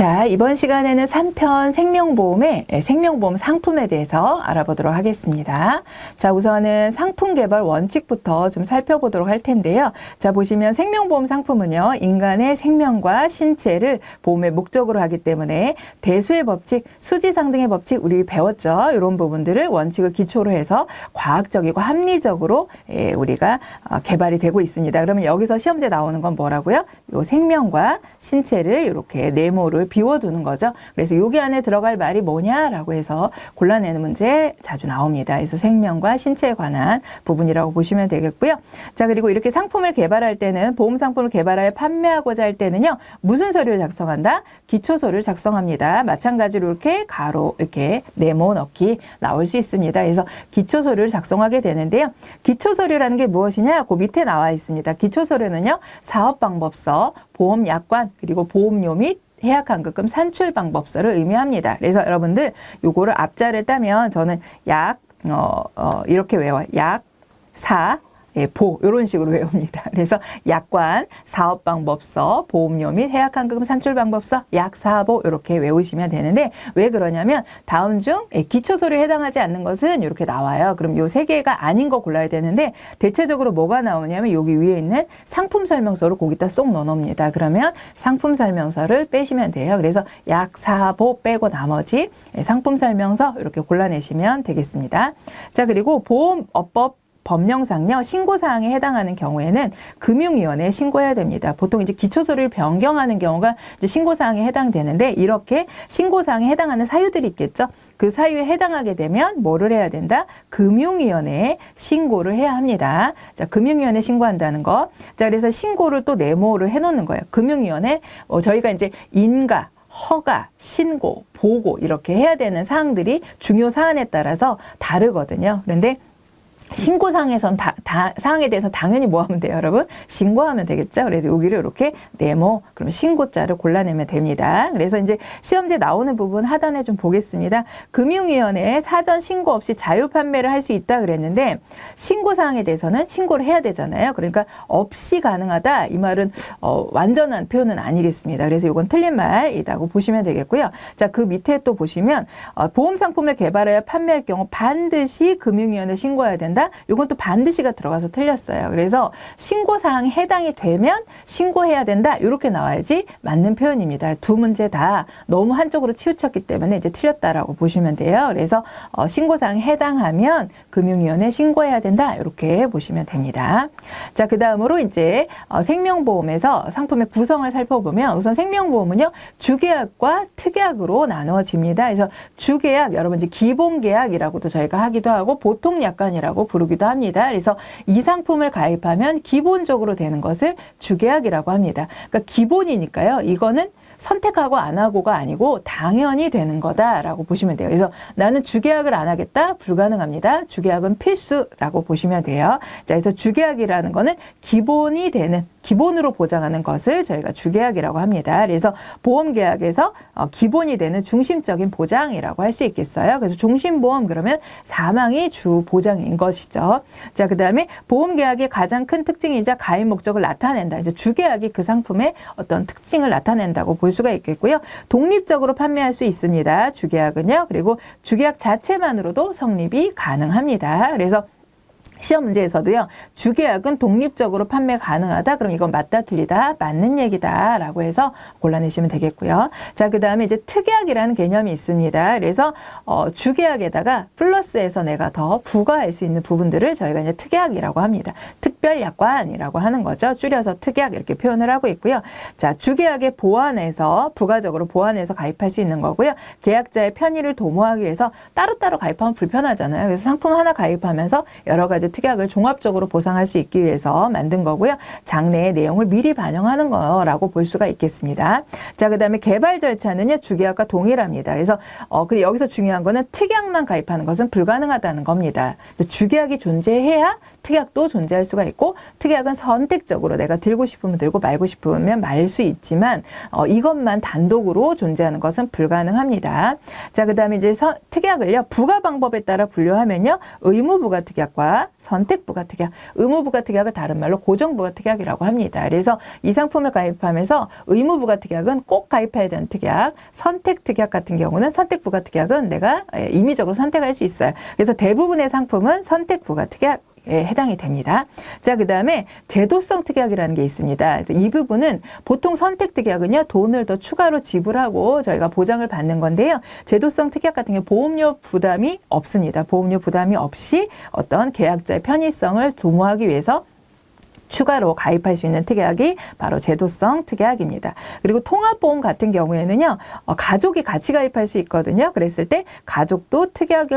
자, 이번 시간에는 3편 생명보험의 생명보험 상품에 대해서 알아보도록 하겠습니다. 자, 우선은 상품 개발 원칙부터 좀 살펴보도록 할 텐데요. 자, 보시면 생명보험 상품은요, 인간의 생명과 신체를 보험의 목적으로 하기 때문에 대수의 법칙, 수지상등의 법칙 우리 배웠죠. 이런 부분들을 원칙을 기초로 해서 과학적이고 합리적으로 우리가 개발이 되고 있습니다. 그러면 여기서 시험지에 나오는 건 뭐라고요? 요 생명과 신체를 이렇게 네모를 비워두는 거죠. 그래서 여기 안에 들어갈 말이 뭐냐라고 해서 골라내는 문제 자주 나옵니다. 그래서 생명과 신체에 관한 부분이라고 보시면 되겠고요. 자, 그리고 이렇게 상품을 개발할 때는 보험 상품을 개발하여 판매하고자 할 때는요, 무슨 서류를 작성한다? 기초 서류를 작성합니다. 마찬가지로 이렇게 가로 이렇게 네모 넣기 나올 수 있습니다. 그래서 기초 서류를 작성하게 되는데요. 기초 서류라는 게 무엇이냐? 그 밑에 나와 있습니다. 기초 서류는요, 사업방법서, 보험약관, 그리고 보험료 및 해약환급금 산출방법서를 의미합니다. 그래서 여러분들 요거를 앞자를 따면 저는 이렇게 외워요. 약, 사, 보 이런 식으로 외웁니다. 그래서 약관, 사업방법서, 보험료 및 해약환급금 산출방법서, 약사보 이렇게 외우시면 되는데 왜 그러냐면 다음 중 기초서류에 해당하지 않는 것은 이렇게 나와요. 그럼 요 세 개가 아닌 거 골라야 되는데 대체적으로 뭐가 나오냐면 여기 위에 있는 상품 설명서를 거기다 쏙 넣어놓습니다. 그러면 상품 설명서를 빼시면 돼요. 그래서 약사보 빼고 나머지 상품 설명서 이렇게 골라내시면 되겠습니다. 자, 그리고 보험업법 법령상요, 신고사항에 해당하는 경우에는 금융위원회에 신고해야 됩니다. 보통 이제 기초서류를 변경하는 경우가 이제 신고사항에 해당되는데 이렇게 신고사항에 해당하는 사유들이 있겠죠. 그 사유에 해당하게 되면 뭐를 해야 된다? 금융위원회에 신고를 해야 합니다. 자, 금융위원회에 신고한다는 거. 자, 그래서 신고를 또 네모를 해놓는 거예요. 금융위원회, 저희가 이제 인가, 허가, 신고, 보고 이렇게 해야 되는 사항들이 중요 사안에 따라서 다르거든요. 그런데 신고사항에선 사항에 대해서 당연히 뭐 하면 돼요, 여러분? 신고하면 되겠죠? 그래서 여기를 이렇게 네모, 그럼 신고자를 골라내면 됩니다. 그래서 이제 시험지에 나오는 부분 하단에 좀 보겠습니다. 금융위원회에 사전 신고 없이 자유 판매를 할 수 있다 그랬는데 신고사항에 대해서는 신고를 해야 되잖아요. 그러니까 없이 가능하다. 이 말은 완전한 표현은 아니겠습니다. 그래서 이건 틀린 말이라고 보시면 되겠고요. 자, 그 밑에 또 보시면 보험 상품을 개발하여 판매할 경우 반드시 금융위원회에 신고해야 된다. 이건 또 반드시가 들어가서 틀렸어요. 그래서 신고사항에 해당이 되면 신고해야 된다. 이렇게 나와야지 맞는 표현입니다. 두 문제 다 너무 한쪽으로 치우쳤기 때문에 이제 틀렸다라고 보시면 돼요. 그래서 신고사항에 해당하면 금융위원회에 신고해야 된다. 이렇게 보시면 됩니다. 자, 그 다음으로 이제 생명보험에서 상품의 구성을 살펴보면 우선 생명보험은요, 주계약과 특약으로 나누어집니다. 그래서 주계약, 여러분 이제 기본계약이라고도 저희가 하기도 하고 보통약관이라고 부르기도 합니다. 그래서 이 상품을 가입하면 기본적으로 되는 것을 주계약이라고 합니다. 그러니까 기본이니까요. 이거는 선택하고 안 하고가 아니고 당연히 되는 거다라고 보시면 돼요. 그래서 나는 주계약을 안 하겠다? 불가능합니다. 주계약은 필수라고 보시면 돼요. 자, 그래서 주계약이라는 거는 기본이 되는, 기본으로 보장하는 것을 저희가 주계약이라고 합니다. 그래서 보험계약에서 기본이 되는 중심적인 보장이라고 할 수 있겠어요. 그래서 종신보험 그러면 사망이 주 보장인 것이죠. 자, 그 다음에 보험계약의 가장 큰 특징이자 가입 목적을 나타낸다. 이제 주계약이 그 상품의 어떤 특징을 나타낸다고 볼 수가 있겠고요. 독립적으로 판매할 수 있습니다. 주계약은요. 그리고 주계약 자체만으로도 성립이 가능합니다. 그래서 시험 문제에서도요, 주계약은 독립적으로 판매 가능하다. 그럼 이건 맞다, 틀리다, 맞는 얘기다 라고 해서 골라내시면 되겠고요. 자, 그 다음에 이제 특약이라는 개념이 있습니다. 그래서 주계약에다가 플러스해서 내가 더 부과할 수 있는 부분들을 저희가 이제 특약이라고 합니다. 특별약관이라고 하는 거죠. 줄여서 특약 이렇게 표현을 하고 있고요. 자, 주계약에 보완해서 부가적으로 보완해서 가입할 수 있는 거고요. 계약자의 편의를 도모하기 위해서 따로따로 가입하면 불편하잖아요. 그래서 상품 하나 가입하면서 여러 가지 특약을 종합적으로 보상할 수 있기 위해서 만든 거고요. 장래의 내용을 미리 반영하는 거라고 볼 수가 있겠습니다. 자, 그 다음에 개발 절차는요, 주계약과 동일합니다. 그래서 근데 여기서 중요한 거는 특약만 가입하는 것은 불가능하다는 겁니다. 주계약이 존재해야 특약도 존재할 수가 있고, 특약은 선택적으로 내가 들고 싶으면 들고 말고 싶으면 말 수 있지만 이것만 단독으로 존재하는 것은 불가능합니다. 자, 그다음에 이제 특약을요 부과 방법에 따라 분류하면요 의무부가 특약과 선택부가 특약, 의무부가 특약을 다른 말로 고정부가 특약이라고 합니다. 그래서 이 상품을 가입하면서 의무부가 특약은 꼭 가입해야 되는 특약, 선택 특약 같은 경우는 선택부가 특약은 내가 임의적으로 선택할 수 있어요. 그래서 대부분의 상품은 선택부가 특약 해당이 됩니다. 자, 그 다음에 제도성 특약이라는 게 있습니다. 이 부분은 보통 선택 특약은요, 돈을 더 추가로 지불하고 저희가 보장을 받는 건데요. 제도성 특약 같은 경우 보험료 부담이 없습니다. 보험료 부담이 없이 어떤 계약자의 편의성을 도모하기 위해서 추가로 가입할 수 있는 특약이 바로 제도성 특약입니다. 그리고 통합보험 같은 경우에는요, 가족이 같이 가입할 수 있거든요. 그랬을 때 가족도 특약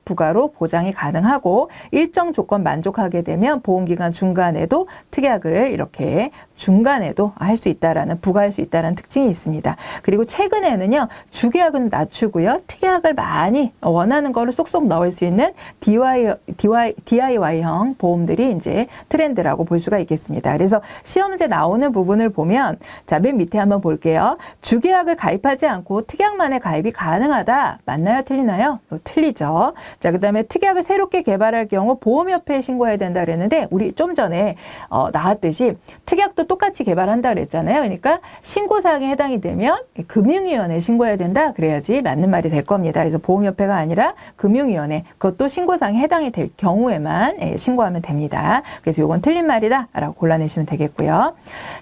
부과로 보장이 가능하고 일정 조건 만족하게 되면 보험기간 중간에도 특약을 이렇게 중간에도 할 수 있다라는, 부과할 수 있다는 특징이 있습니다. 그리고 최근에는요, 주계약은 낮추고요, 특약을 많이 원하는 거를 쏙쏙 넣을 수 있는 DIY형 보험들이 이제 트렌드라고 볼 수가 있겠습니다. 그래서 시험 문제 나오는 부분을 보면, 자, 맨 밑에 한번 볼게요. 주계약을 가입하지 않고 특약만의 가입이 가능하다. 맞나요? 틀리나요? 틀리죠. 자, 그 다음에 특약을 새롭게 개발할 경우 보험협회에 신고해야 된다 그랬는데, 우리 좀 전에 나왔듯이 특약도 똑같이 개발한다 그랬잖아요. 그러니까 신고사항에 해당이 되면 금융위원회에 신고해야 된다. 그래야지 맞는 말이 될 겁니다. 그래서 보험협회가 아니라 금융위원회, 그것도 신고사항에 해당이 될 경우에만 신고하면 됩니다. 그래서 이건 틀린 말이다 라고 골라내시면 되겠고요.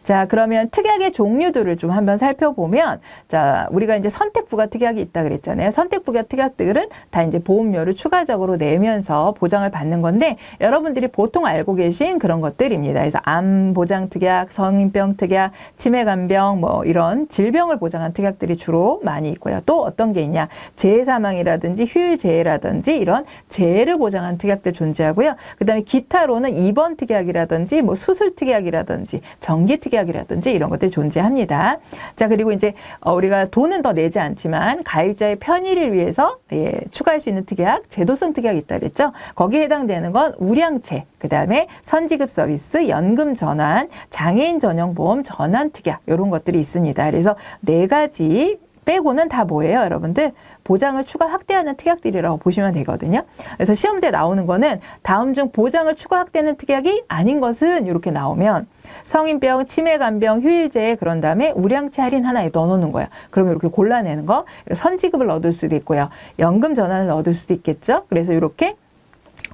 자, 그러면 특약의 종류들을 좀 한번 살펴보면, 자, 우리가 이제 선택부가 특약이 있다 그랬잖아요. 선택부가 특약들은 다 이제 보험료를 추가적으로 내면서 보장을 받는 건데, 여러분들이 보통 알고 계신 그런 것들입니다. 그래서 암 보장 특약, 성인병 특약, 치매간병, 뭐 이런 질병을 보장한 특약들이 주로 많이 있고요. 또 어떤 게 있냐? 재해사망이라든지 휴일재해라든지 이런 재해를 보장한 특약들 존재하고요. 그 다음에 기타로는 입원 특약이라든지 뭐 수술 특약이라든지 정기 특약이라든지 이런 것들이 존재합니다. 자, 그리고 이제 우리가 돈은 더 내지 않지만 가입자의 편의를 위해서 추가할 수 있는 특약, 제도성 특약이 있다 그랬죠. 거기에 해당되는 건 우량채, 그 다음에 선지급 서비스, 연금 전환, 장애인 전용 보험 전환 특약, 이런 것들이 있습니다. 그래서 네 가지 빼고는 다 뭐예요, 여러분들? 보장을 추가 확대하는 특약들이라고 보시면 되거든요. 그래서 시험 문제 나오는 거는 다음 중 보장을 추가 확대하는 특약이 아닌 것은 이렇게 나오면 성인병, 치매간병, 휴일재해, 그런 다음에 우량채 할인 하나에 넣어놓는 거야. 그러면 이렇게 골라내는 거, 선지급을 얻을 수도 있고요. 연금 전환을 얻을 수도 있겠죠. 그래서 이렇게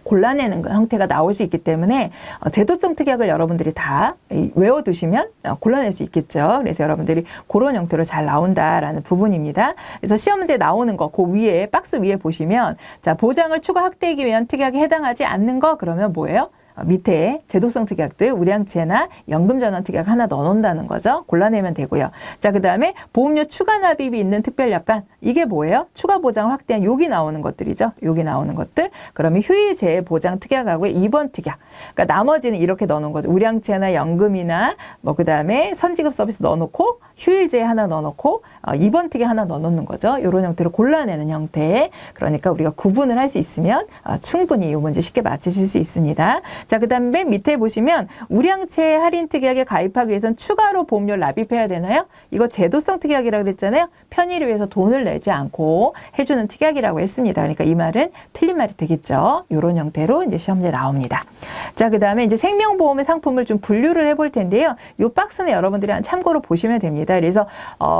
골라내는 형태가 나올 수 있기 때문에 제도성 특약을 여러분들이 다 외워두시면 골라낼 수 있겠죠. 그래서 여러분들이 그런 형태로 잘 나온다라는 부분입니다. 그래서 시험 문제 나오는 거, 그 위에, 박스 위에 보시면, 자, 보장을 추가 확대하기 위한 특약에 해당하지 않는 거, 그러면 뭐예요? 밑에 제도성 특약들, 우량채나 연금 전환 특약 하나 넣어놓는다는 거죠. 골라내면 되고요. 자, 그 다음에 보험료 추가 납입이 있는 특별약관, 이게 뭐예요? 추가 보장을 확대한 여기 나오는 것들이죠. 여기 나오는 것들. 그러면 휴일재해 보장 특약하고 입원 특약. 그러니까 나머지는 이렇게 넣어놓은 거죠. 우량채나 연금이나 뭐 그 다음에 선지급 서비스 넣어놓고, 휴일재해 하나 넣어놓고, 입원 특약 하나 넣어놓는 거죠. 이런 형태로 골라내는 형태. 그러니까 우리가 구분을 할 수 있으면 충분히 이 문제 쉽게 맞히실 수 있습니다. 자, 그 다음에 맨 밑에 보시면 우량채 할인 특약에 가입하기 위해서는 추가로 보험료를 납입해야 되나요? 이거 제도성 특약이라고 그랬잖아요. 편의를 위해서 돈을 내지 않고 해주는 특약이라고 했습니다. 그러니까 이 말은 틀린 말이 되겠죠. 이런 형태로 이제 시험 문제 나옵니다. 자, 그 다음에 이제 생명보험의 상품을 좀 분류를 해볼 텐데요. 이 박스는 여러분들이 참고로 보시면 됩니다. 그래서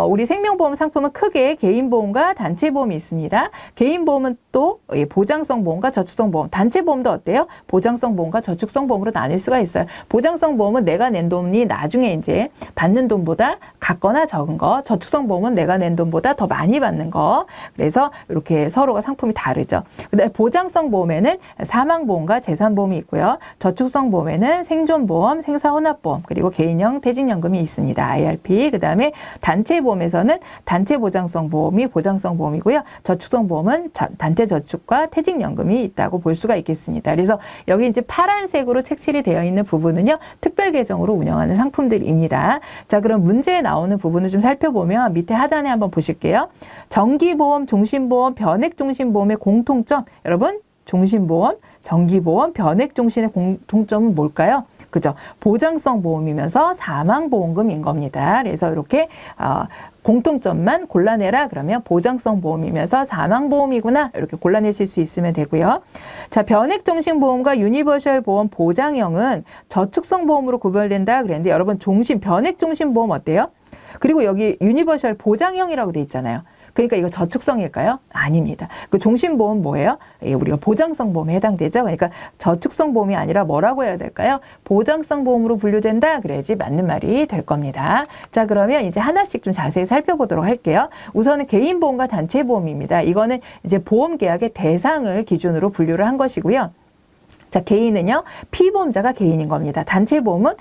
우리 생명보험 상품은 크게 개인보험과 단체보험이 있습니다. 개인보험은 또 보장성 보험과 저축성 보험, 단체보험도 어때요? 보장성 보험과 저축성 보험으로 나뉠 수가 있어요. 보장성 보험은 내가 낸 돈이 나중에 이제 받는 돈보다 같거나 적은 거, 저축성 보험은 내가 낸 돈보다 더 많이 받는 거. 그래서 이렇게 서로가 상품이 다르죠. 그다음에 보장성 보험에는 사망보험과 재산보험이 있고요. 저축성 보험에는 생존보험, 생사혼합보험, 그리고 개인형 퇴직연금이 있습니다. IRP. 그다음에 단체보험에서는 단체보장성 보험이 보장성 보험이고요. 저축성 보험은 단체 저축과 퇴직연금이 있다고 볼 수가 있겠습니다. 그래서 여기 이제 파란색으로 색칠이 되어 있는 부분은요, 특별 계정으로 운영하는 상품들입니다. 자, 그럼 문제에 나오는 부분을 좀 살펴보면 밑에 하단에 한번 보실게요. 정기보험, 종신보험, 변액종신보험의 공통점, 여러분 종신보험, 정기보험, 변액종신의 공통점은 뭘까요? 그죠? 보장성 보험이면서 사망보험금인 겁니다. 그래서 이렇게 공통점만 골라내라 그러면 보장성 보험이면서 사망보험이구나 이렇게 골라내실 수 있으면 되고요. 자, 변액정신보험과 유니버셜 보험 보장형은 저축성 보험으로 구별된다 그랬는데 여러분 변액정신보험 어때요? 그리고 여기 유니버셜 보장형이라고 돼 있잖아요. 그러니까 이거 저축성일까요? 아닙니다. 그 종신보험 뭐예요? 우리가 보장성 보험에 해당되죠. 그러니까 저축성 보험이 아니라 뭐라고 해야 될까요? 보장성 보험으로 분류된다. 그래야지 맞는 말이 될 겁니다. 자, 그러면 이제 하나씩 좀 자세히 살펴보도록 할게요. 우선은 개인보험과 단체보험입니다. 이거는 이제 보험 계약의 대상을 기준으로 분류를 한 것이고요. 자, 개인은요, 피보험자가 개인인 겁니다. 단체보험은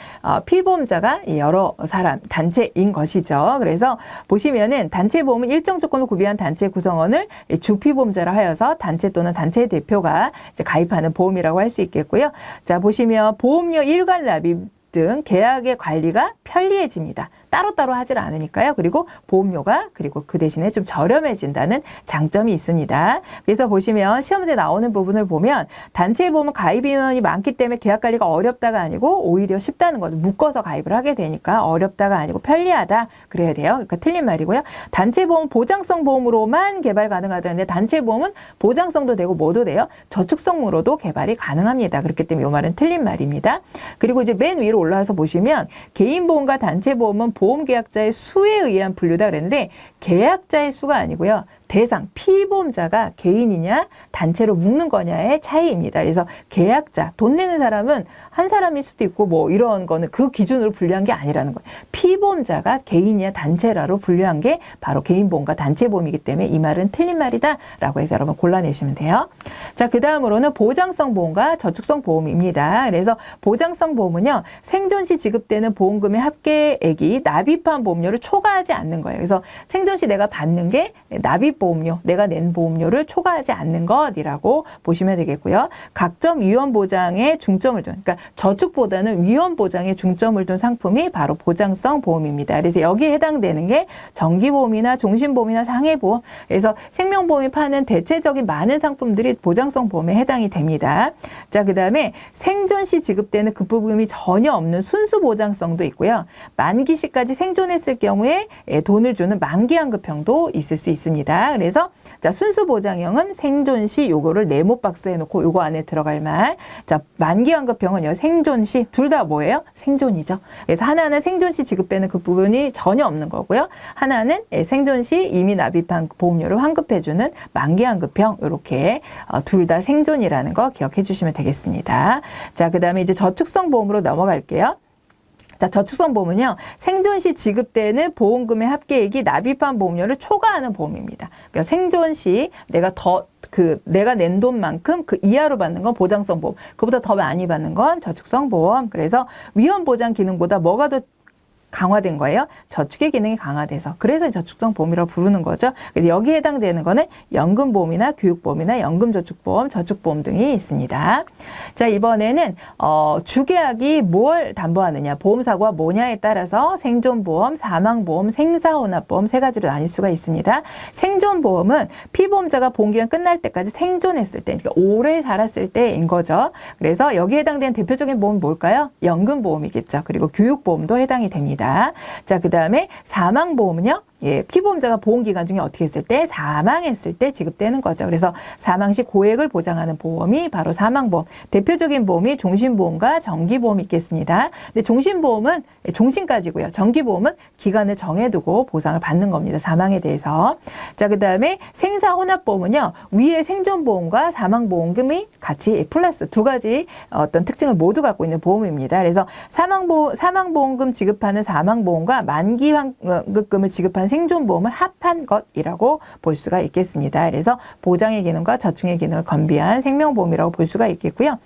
피보험자가 여러 사람, 단체인 것이죠. 그래서 보시면은 단체보험은 일정 조건을 구비한 단체 구성원을 주피보험자로 하여서 단체 또는 단체 대표가 이제 가입하는 보험이라고 할 수 있겠고요. 자, 보시면 보험료 일괄 납입 등 계약의 관리가 편리해집니다. 따로따로 하질 않으니까요. 그리고 보험료가 그리고 그 대신에 좀 저렴해진다는 장점이 있습니다. 그래서 보시면 시험 문제 나오는 부분을 보면 단체 보험은 가입 인원이 많기 때문에 계약 관리가 어렵다가 아니고 오히려 쉽다는 거죠. 묶어서 가입을 하게 되니까 어렵다가 아니고 편리하다 그래야 돼요. 그러니까 틀린 말이고요. 단체 보험 보장성 보험으로만 개발 가능하다는데 단체 보험은 보장성도 되고 뭐도 돼요? 저축성으로도 개발이 가능합니다. 그렇기 때문에 이 말은 틀린 말입니다. 그리고 이제 맨 위로 올라와서 보시면 개인 보험과 단체 보험은 보험 계약자의 수에 의한 분류다 그랬는데 계약자의 수가 아니고요. 대상, 피보험자가 개인이냐 단체로 묶는 거냐의 차이입니다. 그래서 계약자, 돈 내는 사람은 한 사람일 수도 있고 뭐 이런 거는 그 기준으로 분류한 게 아니라는 거예요. 피보험자가 개인이냐 단체라로 분류한 게 바로 개인보험과 단체보험이기 때문에 이 말은 틀린 말이다 라고 해서 여러분 골라내시면 돼요. 자, 그 다음으로는 보장성 보험과 저축성 보험입니다. 그래서 보장성 보험은요. 생존 시 지급되는 보험금의 합계액이 납입한 보험료를 초과하지 않는 거예요. 그래서 생존 시 내가 받는 게 납입 보험료, 내가 낸 보험료를 초과하지 않는 것이라고 보시면 되겠고요. 각종 위험 보장에 중점을 둔, 그러니까 저축보다는 위험 보장에 중점을 둔 상품이 바로 보장성 보험입니다. 그래서 여기에 해당되는 게 정기보험이나 종신보험이나 상해보험, 그래서 생명보험이 파는 대체적인 많은 상품들이 보장성 보험에 해당이 됩니다. 자, 그 다음에 생존 시 지급되는 급부금이 전혀 없는 순수 보장성도 있고요. 만기 시까지 생존했을 경우에 돈을 주는 만기환급형도 있을 수 있습니다. 그래서 자, 순수 보장형은 생존 시 요거를 네모 박스에 해놓고 요거 안에 들어갈 말. 자, 만기환급형은요 생존 시 둘 다 뭐예요? 생존이죠. 그래서 하나는 생존 시 지급되는 그 부분이 전혀 없는 거고요. 하나는 생존 시 이미 납입한 보험료를 환급해주는 만기환급형 이렇게 둘 다 생존이라는 거 기억해 주시면 되겠습니다. 자, 그 다음에 이제 저축성 보험으로 넘어갈게요. 자, 저축성 보험은요, 생존 시 지급되는 보험금의 합계액이 납입한 보험료를 초과하는 보험입니다. 그러니까 생존 시 내가 낸 돈만큼 그 이하로 받는 건 보장성 보험, 그보다 더 많이 받는 건 저축성 보험. 그래서 위험 보장 기능보다 뭐가 더 강화된 거예요. 저축의 기능이 강화돼서. 그래서 저축성 보험이라고 부르는 거죠. 그래서 여기에 해당되는 거는 연금보험이나 교육보험이나 연금저축보험, 저축보험 등이 있습니다. 자, 이번에는 주계약이 뭘 담보하느냐, 보험사고가 뭐냐에 따라서 생존보험, 사망보험, 생사혼합보험 세 가지로 나뉠 수가 있습니다. 생존보험은 피보험자가 보험기간 끝날 때까지 생존했을 때, 그러니까 오래 살았을 때인 거죠. 그래서 여기에 해당되는 대표적인 보험은 뭘까요? 연금보험이겠죠. 그리고 교육보험도 해당이 됩니다. 자, 그 다음에 사망보험은요. 피보험자가 보험기간 중에 어떻게 했을 때 사망했을 때 지급되는 거죠. 그래서 사망 시 고액을 보장하는 보험이 바로 사망보험. 대표적인 보험이 종신보험과 정기보험이 있겠습니다. 근데 종신보험은 종신까지고요. 정기보험은 기간을 정해두고 보상을 받는 겁니다. 사망에 대해서. 자, 그 다음에 생사혼합보험은요. 위에 생존보험과 사망보험금이 같이 플러스 두 가지 어떤 특징을 모두 갖고 있는 보험입니다. 그래서 사망보험금 지급하는 사망보험과 만기환급금을 지급하는 생존보험을 합한 것이라고 볼 수가 있겠습니다. 그래서 보장의 기능과 저축의 기능을 겸비한 생명보험이라고 볼 수가 있겠고요.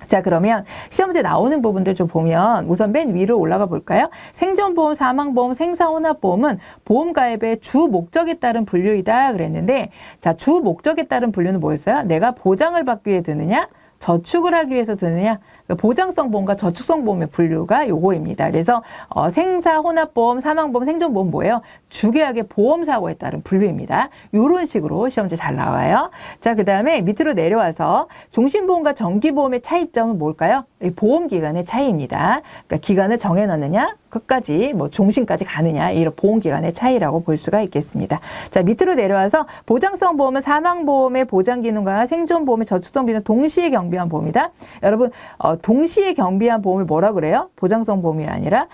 자, 그러면 시험 문제 나오는 부분들 좀 보면 우선 맨 위로 올라가 볼까요? 생존보험, 사망보험, 생사혼합보험은 보험가입의 주 목적에 따른 분류이다 그랬는데, 자, 주 목적에 따른 분류는 뭐였어요? 내가 보장을 받기 위해 드느냐? 저축을 하기 위해서 드느냐? 보장성 보험과 저축성 보험의 분류가 요거입니다. 그래서 생사, 혼합보험, 사망보험, 생존보험 뭐예요? 주계약의 보험사고에 따른 분류입니다. 이런 식으로 시험제 잘 나와요. 자, 그 다음에 밑으로 내려와서 종신보험과 정기보험의 차이점은 뭘까요? 보험기간의 차이입니다. 그러니까 기간을 정해놨느냐? 끝까지 뭐 종신까지 가느냐 이런 보험기간의 차이라고 볼 수가 있겠습니다. 자, 밑으로 내려와서 보장성 보험은 사망보험의 보장기능과 생존보험의 저축성 비는 동시에 경비한 보험이다. 여러분 동시에 경비한 보험을 뭐라 그래요? 보장성 보험이 아니라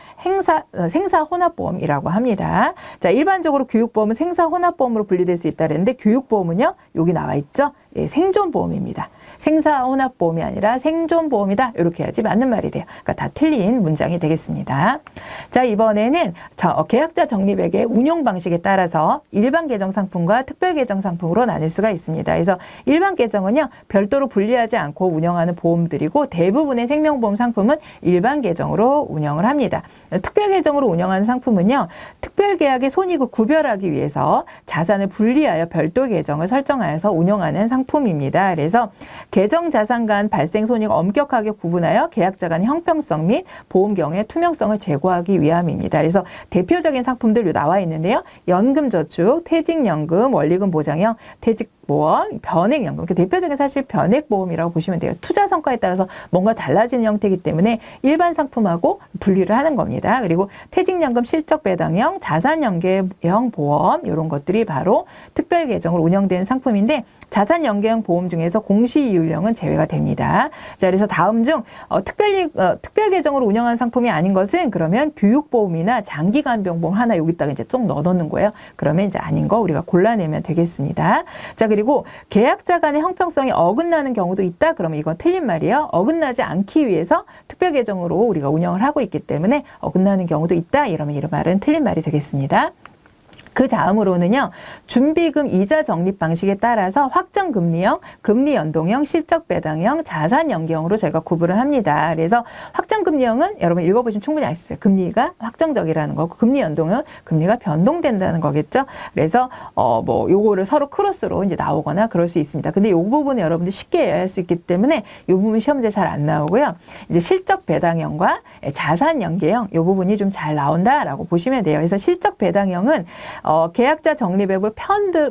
생사혼합보험이라고 합니다. 자, 일반적으로 교육보험은 생사혼합보험으로 분류될 수 있다 그랬는데 교육보험은요 여기 나와 있죠. 예, 생존보험입니다. 생사혼합보험이 아니라 생존보험이다. 이렇게 해야지 맞는 말이 돼요. 그러니까 다 틀린 문장이 되겠습니다. 자, 이번에는 계약자 적립액의 운용 방식에 따라서 일반 계정 상품과 특별 계정 상품으로 나눌 수가 있습니다. 그래서 일반 계정은요 별도로 분리하지 않고 운영하는 보험들이고 대부분의 생명보험 상품은 일반 계정으로 운영을 합니다. 특별 계정으로 운영하는 상품은요 특별 계약의 손익을 구별하기 위해서 자산을 분리하여 별도 계정을 설정하여서 운영하는 상품입니다. 그래서 계정 자산 간 발생 손익을 엄격하게 구분하여 계약자 간의 형평성 및 보험 경우의 투명성을 제고하기 위함입니다. 그래서 대표적인 상품들 나와 있는데요. 연금저축, 퇴직연금, 원리금 보장형, 퇴직보험, 변액연금. 대표적인 사실 변액보험이라고 보시면 돼요. 투자 성과에 따라서 뭔가 달라지는 형태이기 때문에 일반 상품하고 분리를 하는 겁니다. 그리고 퇴직연금 실적배당형, 자산연계형 보험 이런 것들이 바로 특별 계정으로 운영되는 상품인데 자산연계형 보험 중에서 공시이율형은 제외가 됩니다. 자, 그래서 다음 중 특별 계정으로 운영하는 상품이 아닌 것은 그러면 교육보험이나 장기간병보험 하나 여기다가 이제 좀 넣어놓는 거예요. 그러면 이제 아닌 거 우리가 골라내면 되겠습니다. 자, 그리고 계약자 간의 형평성이 어긋나는 경우도 있다. 그러면 이건 틀린 말이에요. 어긋나지 않기 위해서 특별 계정으로 우리가 운영을 하고 있기 때문에 어긋나는 경우도 있다. 이러면 이런 말은 틀린 말이 되겠습니다. 그 다음으로는요. 준비금 이자 적립 방식에 따라서 확정금리형, 금리연동형, 실적배당형, 자산연계형으로 저희가 구분을 합니다. 그래서 확정금리형은 여러분 읽어보시면 충분히 알 수 있어요. 금리가 확정적이라는 거고 금리연동은 금리가 변동된다는 거겠죠. 그래서 뭐 요거를 서로 크로스로 이제 나오거나 그럴 수 있습니다. 근데 요 부분은 여러분들 쉽게 이해할 수 있기 때문에 요 부분 시험제 잘 안 나오고요. 이제 실적배당형과 자산연계형 요 부분이 좀 잘 나온다라고 보시면 돼요. 그래서 실적배당형은 계약자 적립액을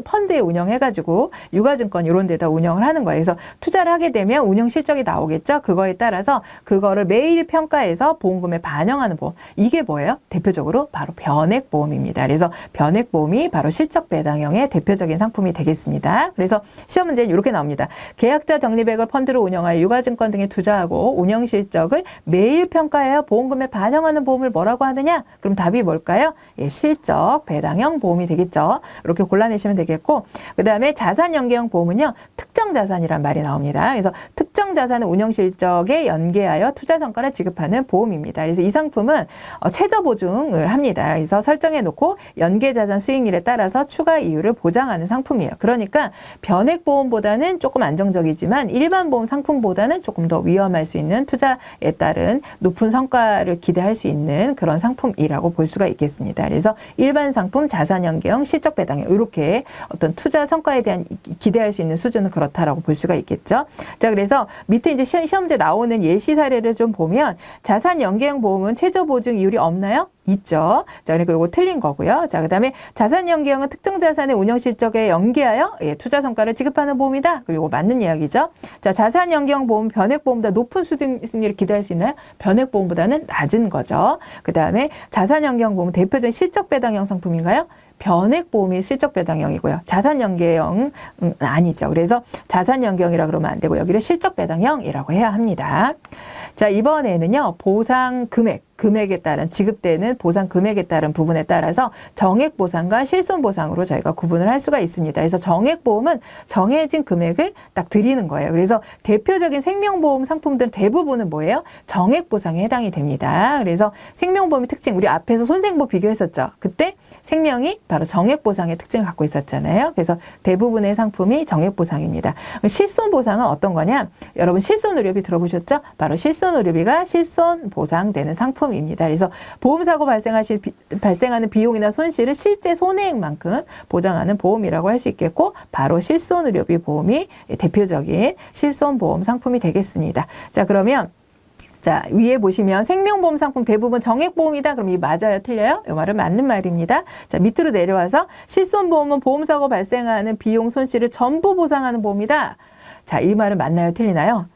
펀드에 운영해가지고 유가증권 이런 데다 운영을 하는 거예요. 그래서 투자를 하게 되면 운영 실적이 나오겠죠. 그거에 따라서 그거를 매일 평가해서 보험금에 반영하는 보험. 이게 뭐예요? 대표적으로 바로 변액보험입니다. 그래서 변액보험이 바로 실적배당형의 대표적인 상품이 되겠습니다. 그래서 시험 문제는 이렇게 나옵니다. 계약자 적립액을 펀드로 운영하여 유가증권 등에 투자하고 운영 실적을 매일 평가해야 보험금에 반영하는 보험을 뭐라고 하느냐? 그럼 답이 뭘까요? 예, 실적배당형 보험이 되겠죠. 이렇게 골라내시면 되겠고 그 다음에 자산연계형 보험은요. 특정 자산이란 말이 나옵니다. 그래서 특정 자산의 운영 실적에 연계하여 투자 성과를 지급하는 보험입니다. 그래서 이 상품은 최저 보증을 합니다. 그래서 설정해 놓고 연계 자산 수익률에 따라서 추가 이율을 보장하는 상품이에요. 그러니까 변액보험보다는 조금 안정적이지만 일반 보험 상품보다는 조금 더 위험할 수 있는 투자에 따른 높은 성과를 기대할 수 있는 그런 상품이라고 볼 수가 있겠습니다. 그래서 일반 상품 자산연계형, 실적배당형 이렇게 어떤 투자 성과에 대한 기대할 수 있는 수준은 그렇다라고 볼 수가 있겠죠. 자, 그래서 밑에 이제 시험제 나오는 예시 사례를 좀 보면 자산연계형 보험은 최저 보증 이율이 없나요? 있죠. 자, 그러니까 이거 틀린 거고요. 자, 그다음에 자산연계형은 특정 자산의 운영 실적에 연계하여 투자 성과를 지급하는 보험이다. 그리고 맞는 이야기죠. 자, 자산연계형 보험 변액보험보다 높은 수익률을 기대할 수 있나요? 변액보험보다는 낮은 거죠. 그다음에 자산연계형 보험은 대표적인 실적배당형 상품인가요? 변액보험이 실적배당형이고요. 자산연계형은 아니죠. 그래서 자산연계형이라 그러면 안 되고 여기를 실적배당형이라고 해야 합니다. 자, 이번에는요. 보상 금액에 따른 지급되는 보상 금액에 따른 부분에 따라서 정액 보상과 실손 보상으로 저희가 구분을 할 수가 있습니다. 그래서 정액 보험은 정해진 금액을 딱 드리는 거예요. 그래서 대표적인 생명보험 상품들 대부분은 뭐예요? 정액 보상에 해당이 됩니다. 그래서 생명보험의 특징 우리 앞에서 손생보 비교했었죠. 그때 생명이 바로 정액 보상의 특징을 갖고 있었잖아요. 그래서 대부분의 상품이 정액 보상입니다. 실손 보상은 어떤 거냐? 여러분 실손 의료비 들어보셨죠? 바로 실손 의료비가 실손 보상되는 상품 상품입니다. 그래서 보험사고 발생하는 비용이나 손실을 실제 손해액만큼 보장하는 보험이라고 할 수 있겠고, 바로 실손의료비 보험이 대표적인 실손보험 상품이 되겠습니다. 자, 그러면 자, 위에 보시면 생명보험 상품 대부분 정액보험이다. 그럼 이 맞아요? 틀려요? 이 말은 맞는 말입니다. 자, 밑으로 내려와서 실손보험은 보험사고 발생하는 비용 손실을 전부 보상하는 보험이다. 자, 이 말은 맞나요? 틀리나요?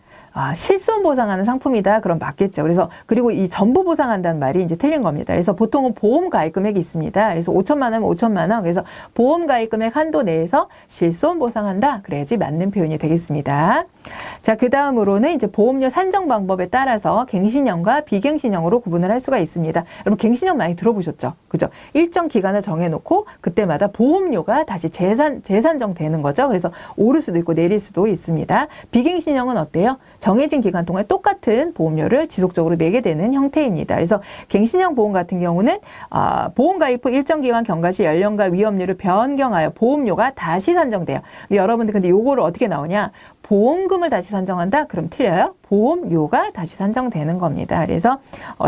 실손 보상하는 상품이다. 그럼 맞겠죠. 그리고 이 전부 보상한다는 말이 이제 틀린 겁니다. 그래서 보통은 보험 가입 금액이 있습니다. 그래서 5천만 원이면 5천만 원. 그래서 보험 가입 금액 한도 내에서 실손 보상한다. 그래야지 맞는 표현이 되겠습니다. 자, 그 다음으로는 이제 보험료 산정 방법에 따라서 갱신형과 비갱신형으로 구분을 할 수가 있습니다. 여러분, 갱신형 많이 들어보셨죠? 그죠? 일정 기간을 정해놓고 그때마다 보험료가 다시 재산정 되는 거죠. 그래서 오를 수도 있고 내릴 수도 있습니다. 비갱신형은 어때요? 정해진 기간 동안 똑같은 보험료를 지속적으로 내게 되는 형태입니다. 그래서 갱신형 보험 같은 경우는 보험 가입 후 일정 기간 경과 시 연령과 위험률을 변경하여 보험료가 다시 산정돼요. 근데 여러분들 근데 요거를 어떻게 나오냐? 보험금을 다시 산정한다? 그럼 틀려요. 보험료가 다시 산정되는 겁니다. 그래서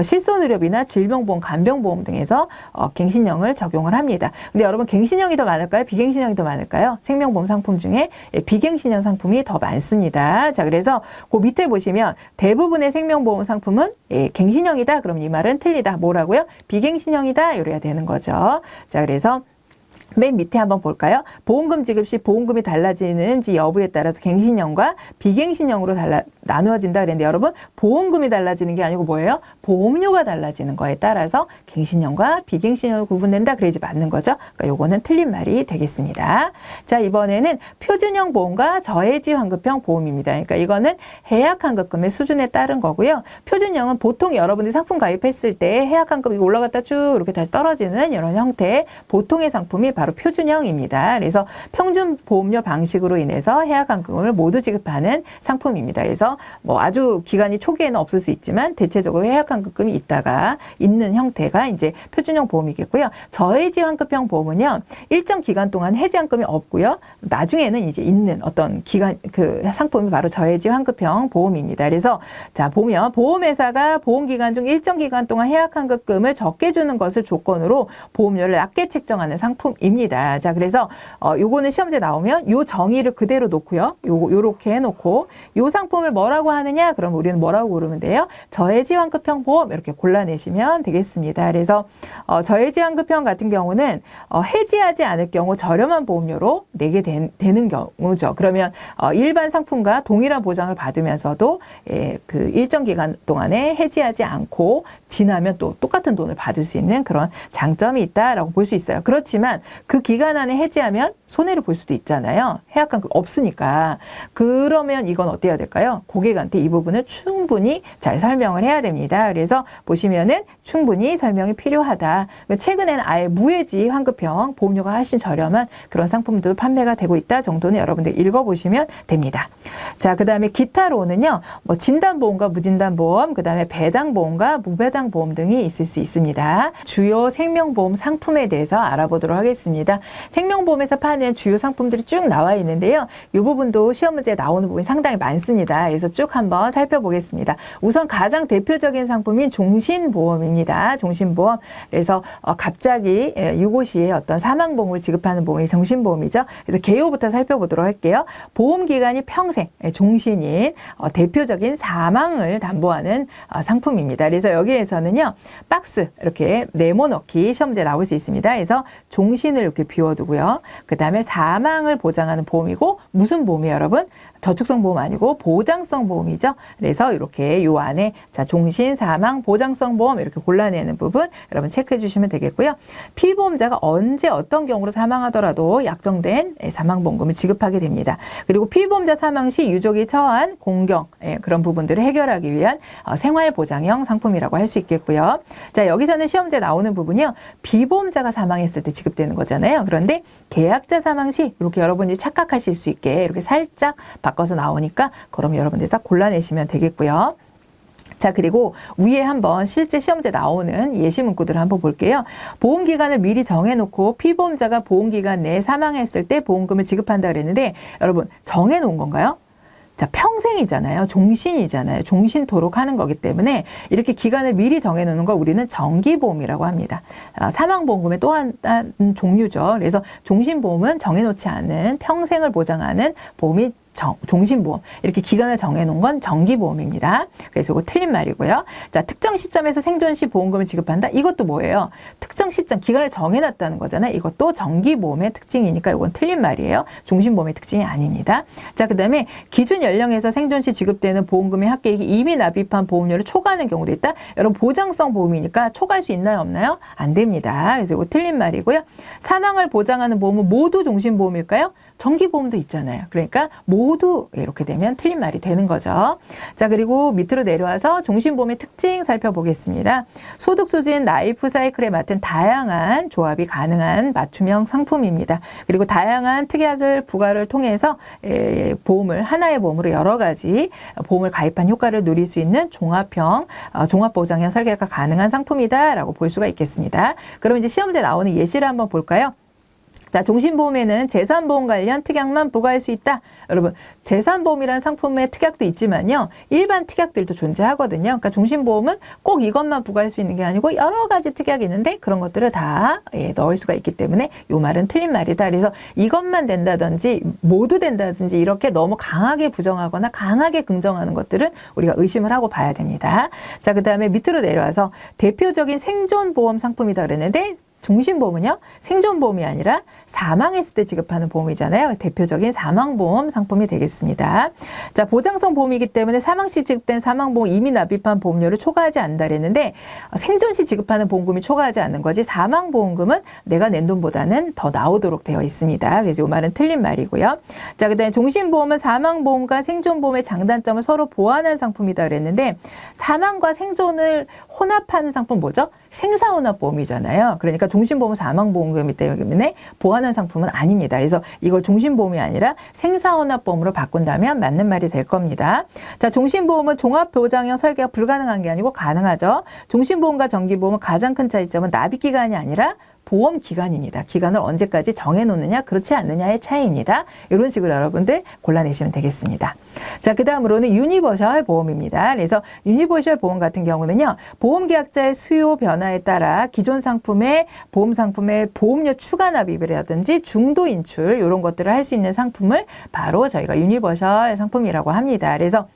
실손의료비나 질병보험, 간병보험 등에서 갱신형을 적용을 합니다. 근데 여러분, 갱신형이 더 많을까요? 비갱신형이 더 많을까요? 생명보험 상품 중에 비갱신형 상품이 더 많습니다. 자, 그래서 그 밑에 보시면 대부분의 생명보험 상품은 갱신형이다. 그럼 이 말은 틀리다. 뭐라고요? 비갱신형이다. 이래야 되는 거죠. 자, 그래서 맨 밑에 한번 볼까요? 보험금 지급 시 보험금이 달라지는지 여부에 따라서 갱신형과 비갱신형으로 나누어진다 그랬는데, 여러분, 보험금이 달라지는 게 아니고 뭐예요? 보험료가 달라지는 거에 따라서 갱신형과 비갱신형으로 구분된다. 그래야지 맞는 거죠. 그러니까 요거는 틀린 말이 되겠습니다. 자, 이번에는 표준형 보험과 저해지 환급형 보험입니다. 그러니까 이거는 해약 환급금의 수준에 따른 거고요. 표준형은 보통 여러분들이 상품 가입했을 때 해약 환급이 올라갔다 쭉 이렇게 다시 떨어지는 이런 형태의 보통의 상품이 바로 표준형입니다. 그래서 평균 보험료 방식으로 인해서 해약 환급금을 모두 지급하는 상품입니다. 그래서 뭐 아주 기간이 초기에는 없을 수 있지만 대체적으로 해약 환급금이 있다가 있는 형태가 이제 표준형 보험이겠고요. 저해지 환급형 보험은요, 일정 기간 동안 해지 환급이 없고요. 나중에는 이제 있는 어떤 기간, 그 상품이 바로 저해지 환급형 보험입니다. 그래서 자, 보면 보험회사가 보험 기간 중 일정 기간 동안 해약 환급금을 적게 주는 것을 조건으로 보험료를 낮게 책정하는 상품입니다. 자, 그래서 요거는 시험지에 나오면 요 정의를 그대로 놓고요. 요렇게 해놓고 요 상품을 뭐라고 하느냐? 그럼 우리는 뭐라고 고르면 돼요? 저해지 환급형 보험 이렇게 골라내시면 되겠습니다. 그래서 저해지 환급형 같은 경우는 해지하지 않을 경우 저렴한 보험료로 내게 되는 경우죠. 그러면 일반 상품과 동일한 보장을 받으면서도 그 일정 기간 동안에 해지하지 않고 지나면 또 똑같은 돈을 받을 수 있는 그런 장점이 있다라고 볼 수 있어요. 그렇지만 그 기간 안에 해지하면 손해를 볼 수도 있잖아요. 해약 환급 없으니까. 그러면 이건 어때야 될까요? 고객한테 이 부분을 충분히 잘 설명을 해야 됩니다. 그래서 보시면은 충분히 설명이 필요하다. 최근에는 아예 무해지 환급형 보험료가 훨씬 저렴한 그런 상품도 판매가 되고 있다 정도는 여러분들 읽어보시면 됩니다. 자, 그 다음에 기타로는요, 뭐 진단보험과 무진단보험, 그 다음에 배당보험과 무배당보험 등이 있을 수 있습니다. 주요 생명보험 상품에 대해서 알아보도록 하겠습니다. 생명보험에서 파는 주요 상품들이 쭉 나와 있는데요. 이 부분도 시험 문제에 나오는 부분이 상당히 많습니다. 그래서 쭉 한번 살펴보겠습니다. 우선 가장 대표적인 상품인 종신보험입니다. 종신보험. 그래서 갑자기 유고시에 어떤 사망보험을 지급하는 보험이 종신보험이죠. 그래서 개요부터 살펴보도록 할게요. 보험기간이 평생 종신인 대표적인 사망을 담보하는 상품입니다. 그래서 여기에서는요, 박스 이렇게 네모넣기 시험 문제 나올 수 있습니다. 그래서 종신을 이렇게 비워두고요. 그 다음에 사망을 보장하는 보험이고, 무슨 보험이에요, 여러분? 저축성 보험 아니고 보장성 보험이죠. 그래서 이렇게 요 안에 자, 종신, 사망, 보장성 보험 이렇게 골라내는 부분 여러분 체크해 주시면 되겠고요. 피보험자가 언제 어떤 경우로 사망하더라도 약정된 사망보험금을 지급하게 됩니다. 그리고 피보험자 사망 시 유족이 처한 공경 그런 부분들을 해결하기 위한 생활보장형 상품이라고 할 수 있겠고요. 자, 여기서는 시험지에 나오는 부분이요, 비보험자가 사망했을 때 지급되는 거잖아요. 그런데 계약자 사망 시 이렇게 여러분이 착각하실 수 있게 이렇게 살짝 바꿔서 나오니까 그럼 여러분들 딱 골라내시면 되겠고요. 자, 그리고 위에 한번 실제 시험지에 나오는 예시 문구들을 한번 볼게요. 보험기간을 미리 정해놓고 피보험자가 보험기간 내에 사망했을 때 보험금을 지급한다 그랬는데, 여러분 정해놓은 건가요? 자, 평생이잖아요. 종신이잖아요. 종신토록 하는 거기 때문에 이렇게 기간을 미리 정해놓는 걸 우리는 정기보험이라고 합니다. 사망보험금의 또 한 종류죠. 그래서 종신보험은 정해놓지 않은 평생을 보장하는 보험이 종신보험, 이렇게 기간을 정해놓은 건 정기보험입니다. 그래서 이거 틀린 말이고요. 자, 특정 시점에서 생존 시 보험금을 지급한다. 이것도 뭐예요? 특정 시점, 기간을 정해놨다는 거잖아요. 이것도 정기보험의 특징이니까 이건 틀린 말이에요. 종신보험의 특징이 아닙니다. 자, 그 다음에 기준 연령에서 생존 시 지급되는 보험금의 합계액이 이미 납입한 보험료를 초과하는 경우도 있다. 여러분, 보장성 보험이니까 초과할 수 있나요? 없나요? 안 됩니다. 그래서 이거 틀린 말이고요. 사망을 보장하는 보험은 모두 종신보험일까요? 정기보험도 있잖아요. 그러니까 모두 이렇게 되면 틀린 말이 되는 거죠. 자, 그리고 밑으로 내려와서 종신보험의 특징 살펴보겠습니다. 소득 수진 라이프 사이클에 맞춘 다양한 조합이 가능한 맞춤형 상품입니다. 그리고 다양한 특약을 부과를 통해서 보험을 하나의 보험으로 여러 가지 보험을 가입한 효과를 누릴 수 있는 종합형 종합보장형 설계가 가능한 상품이다라고 볼 수가 있겠습니다. 그럼 이제 시험지에 나오는 예시를 한번 볼까요? 자, 종신보험에는 재산보험 관련 특약만 부과할 수 있다. 여러분, 재산보험이라는 상품의 특약도 있지만요, 일반 특약들도 존재하거든요. 그러니까 종신보험은 꼭 이것만 부과할 수 있는 게 아니고 여러 가지 특약이 있는데 그런 것들을 다 넣을 수가 있기 때문에 이 말은 틀린 말이다. 그래서 이것만 된다든지 모두 된다든지 이렇게 너무 강하게 부정하거나 강하게 긍정하는 것들은 우리가 의심을 하고 봐야 됩니다. 자, 그 다음에 밑으로 내려와서 대표적인 생존보험 상품이다 그랬는데 종신보험은요, 생존보험이 아니라 사망했을 때 지급하는 보험이잖아요. 대표적인 사망보험 상품이 되겠습니다. 자, 보장성 보험이기 때문에 사망 시 지급된 사망보험 이미 납입한 보험료를 초과하지 않는다 그랬는데 생존 시 지급하는 보험금이 초과하지 않는 거지 사망보험금은 내가 낸 돈보다는 더 나오도록 되어 있습니다. 그래서 이 말은 틀린 말이고요. 자, 그 다음에 종신보험은 사망보험과 생존보험의 장단점을 서로 보완한 상품이다 그랬는데 사망과 생존을 혼합하는 상품 뭐죠? 생사혼합보험이잖아요. 그러니까 종신보험은 사망보험금이기 때문에 보완한 상품은 아닙니다. 그래서 이걸 종신보험이 아니라 생사혼합보험으로 바꾼다면 맞는 말이 될 겁니다. 자, 종신보험은 종합보장형 설계가 불가능한 게 아니고 가능하죠. 종신보험과 정기보험은 가장 큰 차이점은 납입기간이 아니라 보험 기간입니다. 기간을 언제까지 정해놓느냐 그렇지 않느냐의 차이입니다. 이런 식으로 여러분들 골라내시면 되겠습니다. 자, 그 다음으로는 유니버셜 보험입니다. 그래서 유니버셜 보험 같은 경우는요, 보험계약자의 수요 변화에 따라 기존 상품의 보험 상품의 보험료 추가 납입이라든지 중도 인출 이런 것들을 할 수 있는 상품을 바로 저희가 유니버셜 상품이라고 합니다. 그래서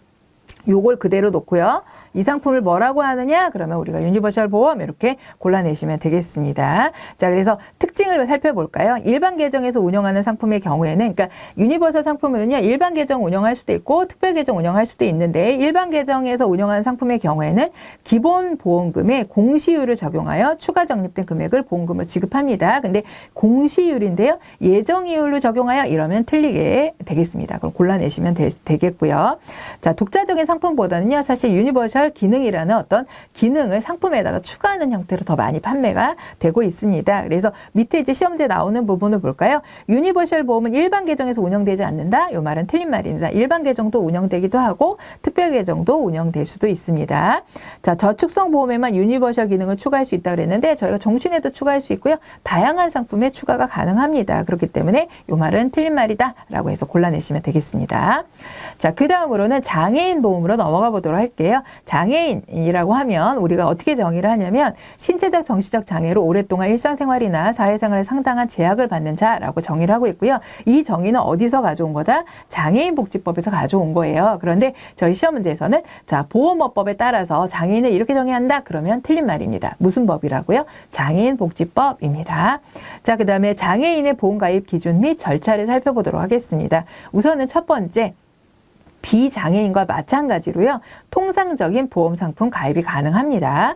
요걸 그대로 놓고요. 이 상품을 뭐라고 하느냐? 그러면 우리가 유니버셜 보험 이렇게 골라내시면 되겠습니다. 자, 그래서 특징을 살펴볼까요? 일반 계정에서 운영하는 상품의 경우에는, 그러니까 유니버셜 상품은요, 일반 계정 운영할 수도 있고 특별 계정 운영할 수도 있는데 일반 계정에서 운영하는 상품의 경우에는 기본 보험금에 공시율을 적용하여 추가 적립된 금액을 보험금을 지급합니다. 근데 공시율인데요, 예정이율로 적용하여 이러면 틀리게 되겠습니다. 그럼 골라내시면 되겠고요. 자, 독자적인 상품보다는요, 사실 유니버셜 기능이라는 어떤 기능을 상품에다가 추가하는 형태로 더 많이 판매가 되고 있습니다. 그래서 밑에 이제 시험지에 나오는 부분을 볼까요? 유니버셜 보험은 일반 계정에서 운영되지 않는다. 이 말은 틀린 말입니다. 일반 계정도 운영되기도 하고 특별 계정도 운영될 수도 있습니다. 자, 저축성 보험에만 유니버셜 기능을 추가할 수 있다고 그랬는데 저희가 종신에도 추가할 수 있고요. 다양한 상품에 추가가 가능합니다. 그렇기 때문에 이 말은 틀린 말이다 라고 해서 골라내시면 되겠습니다. 자, 그 다음으로는 장애인 보험으로 넘어가 보도록 할게요. 장애인이라고 하면 우리가 어떻게 정의를 하냐면 신체적 정신적 장애로 오랫동안 일상생활이나 사회생활에 상당한 제약을 받는 자라고 정의를 하고 있고요. 이 정의는 어디서 가져온 거다? 장애인복지법에서 가져온 거예요. 그런데 저희 시험 문제에서는 자, 보험업법에 따라서 장애인을 이렇게 정의한다? 그러면 틀린 말입니다. 무슨 법이라고요? 장애인복지법입니다. 자, 그 다음에 장애인의 보험가입 기준 및 절차를 살펴보도록 하겠습니다. 우선은 첫 번째, 비장애인과 마찬가지로요, 통상적인 보험 상품 가입이 가능합니다.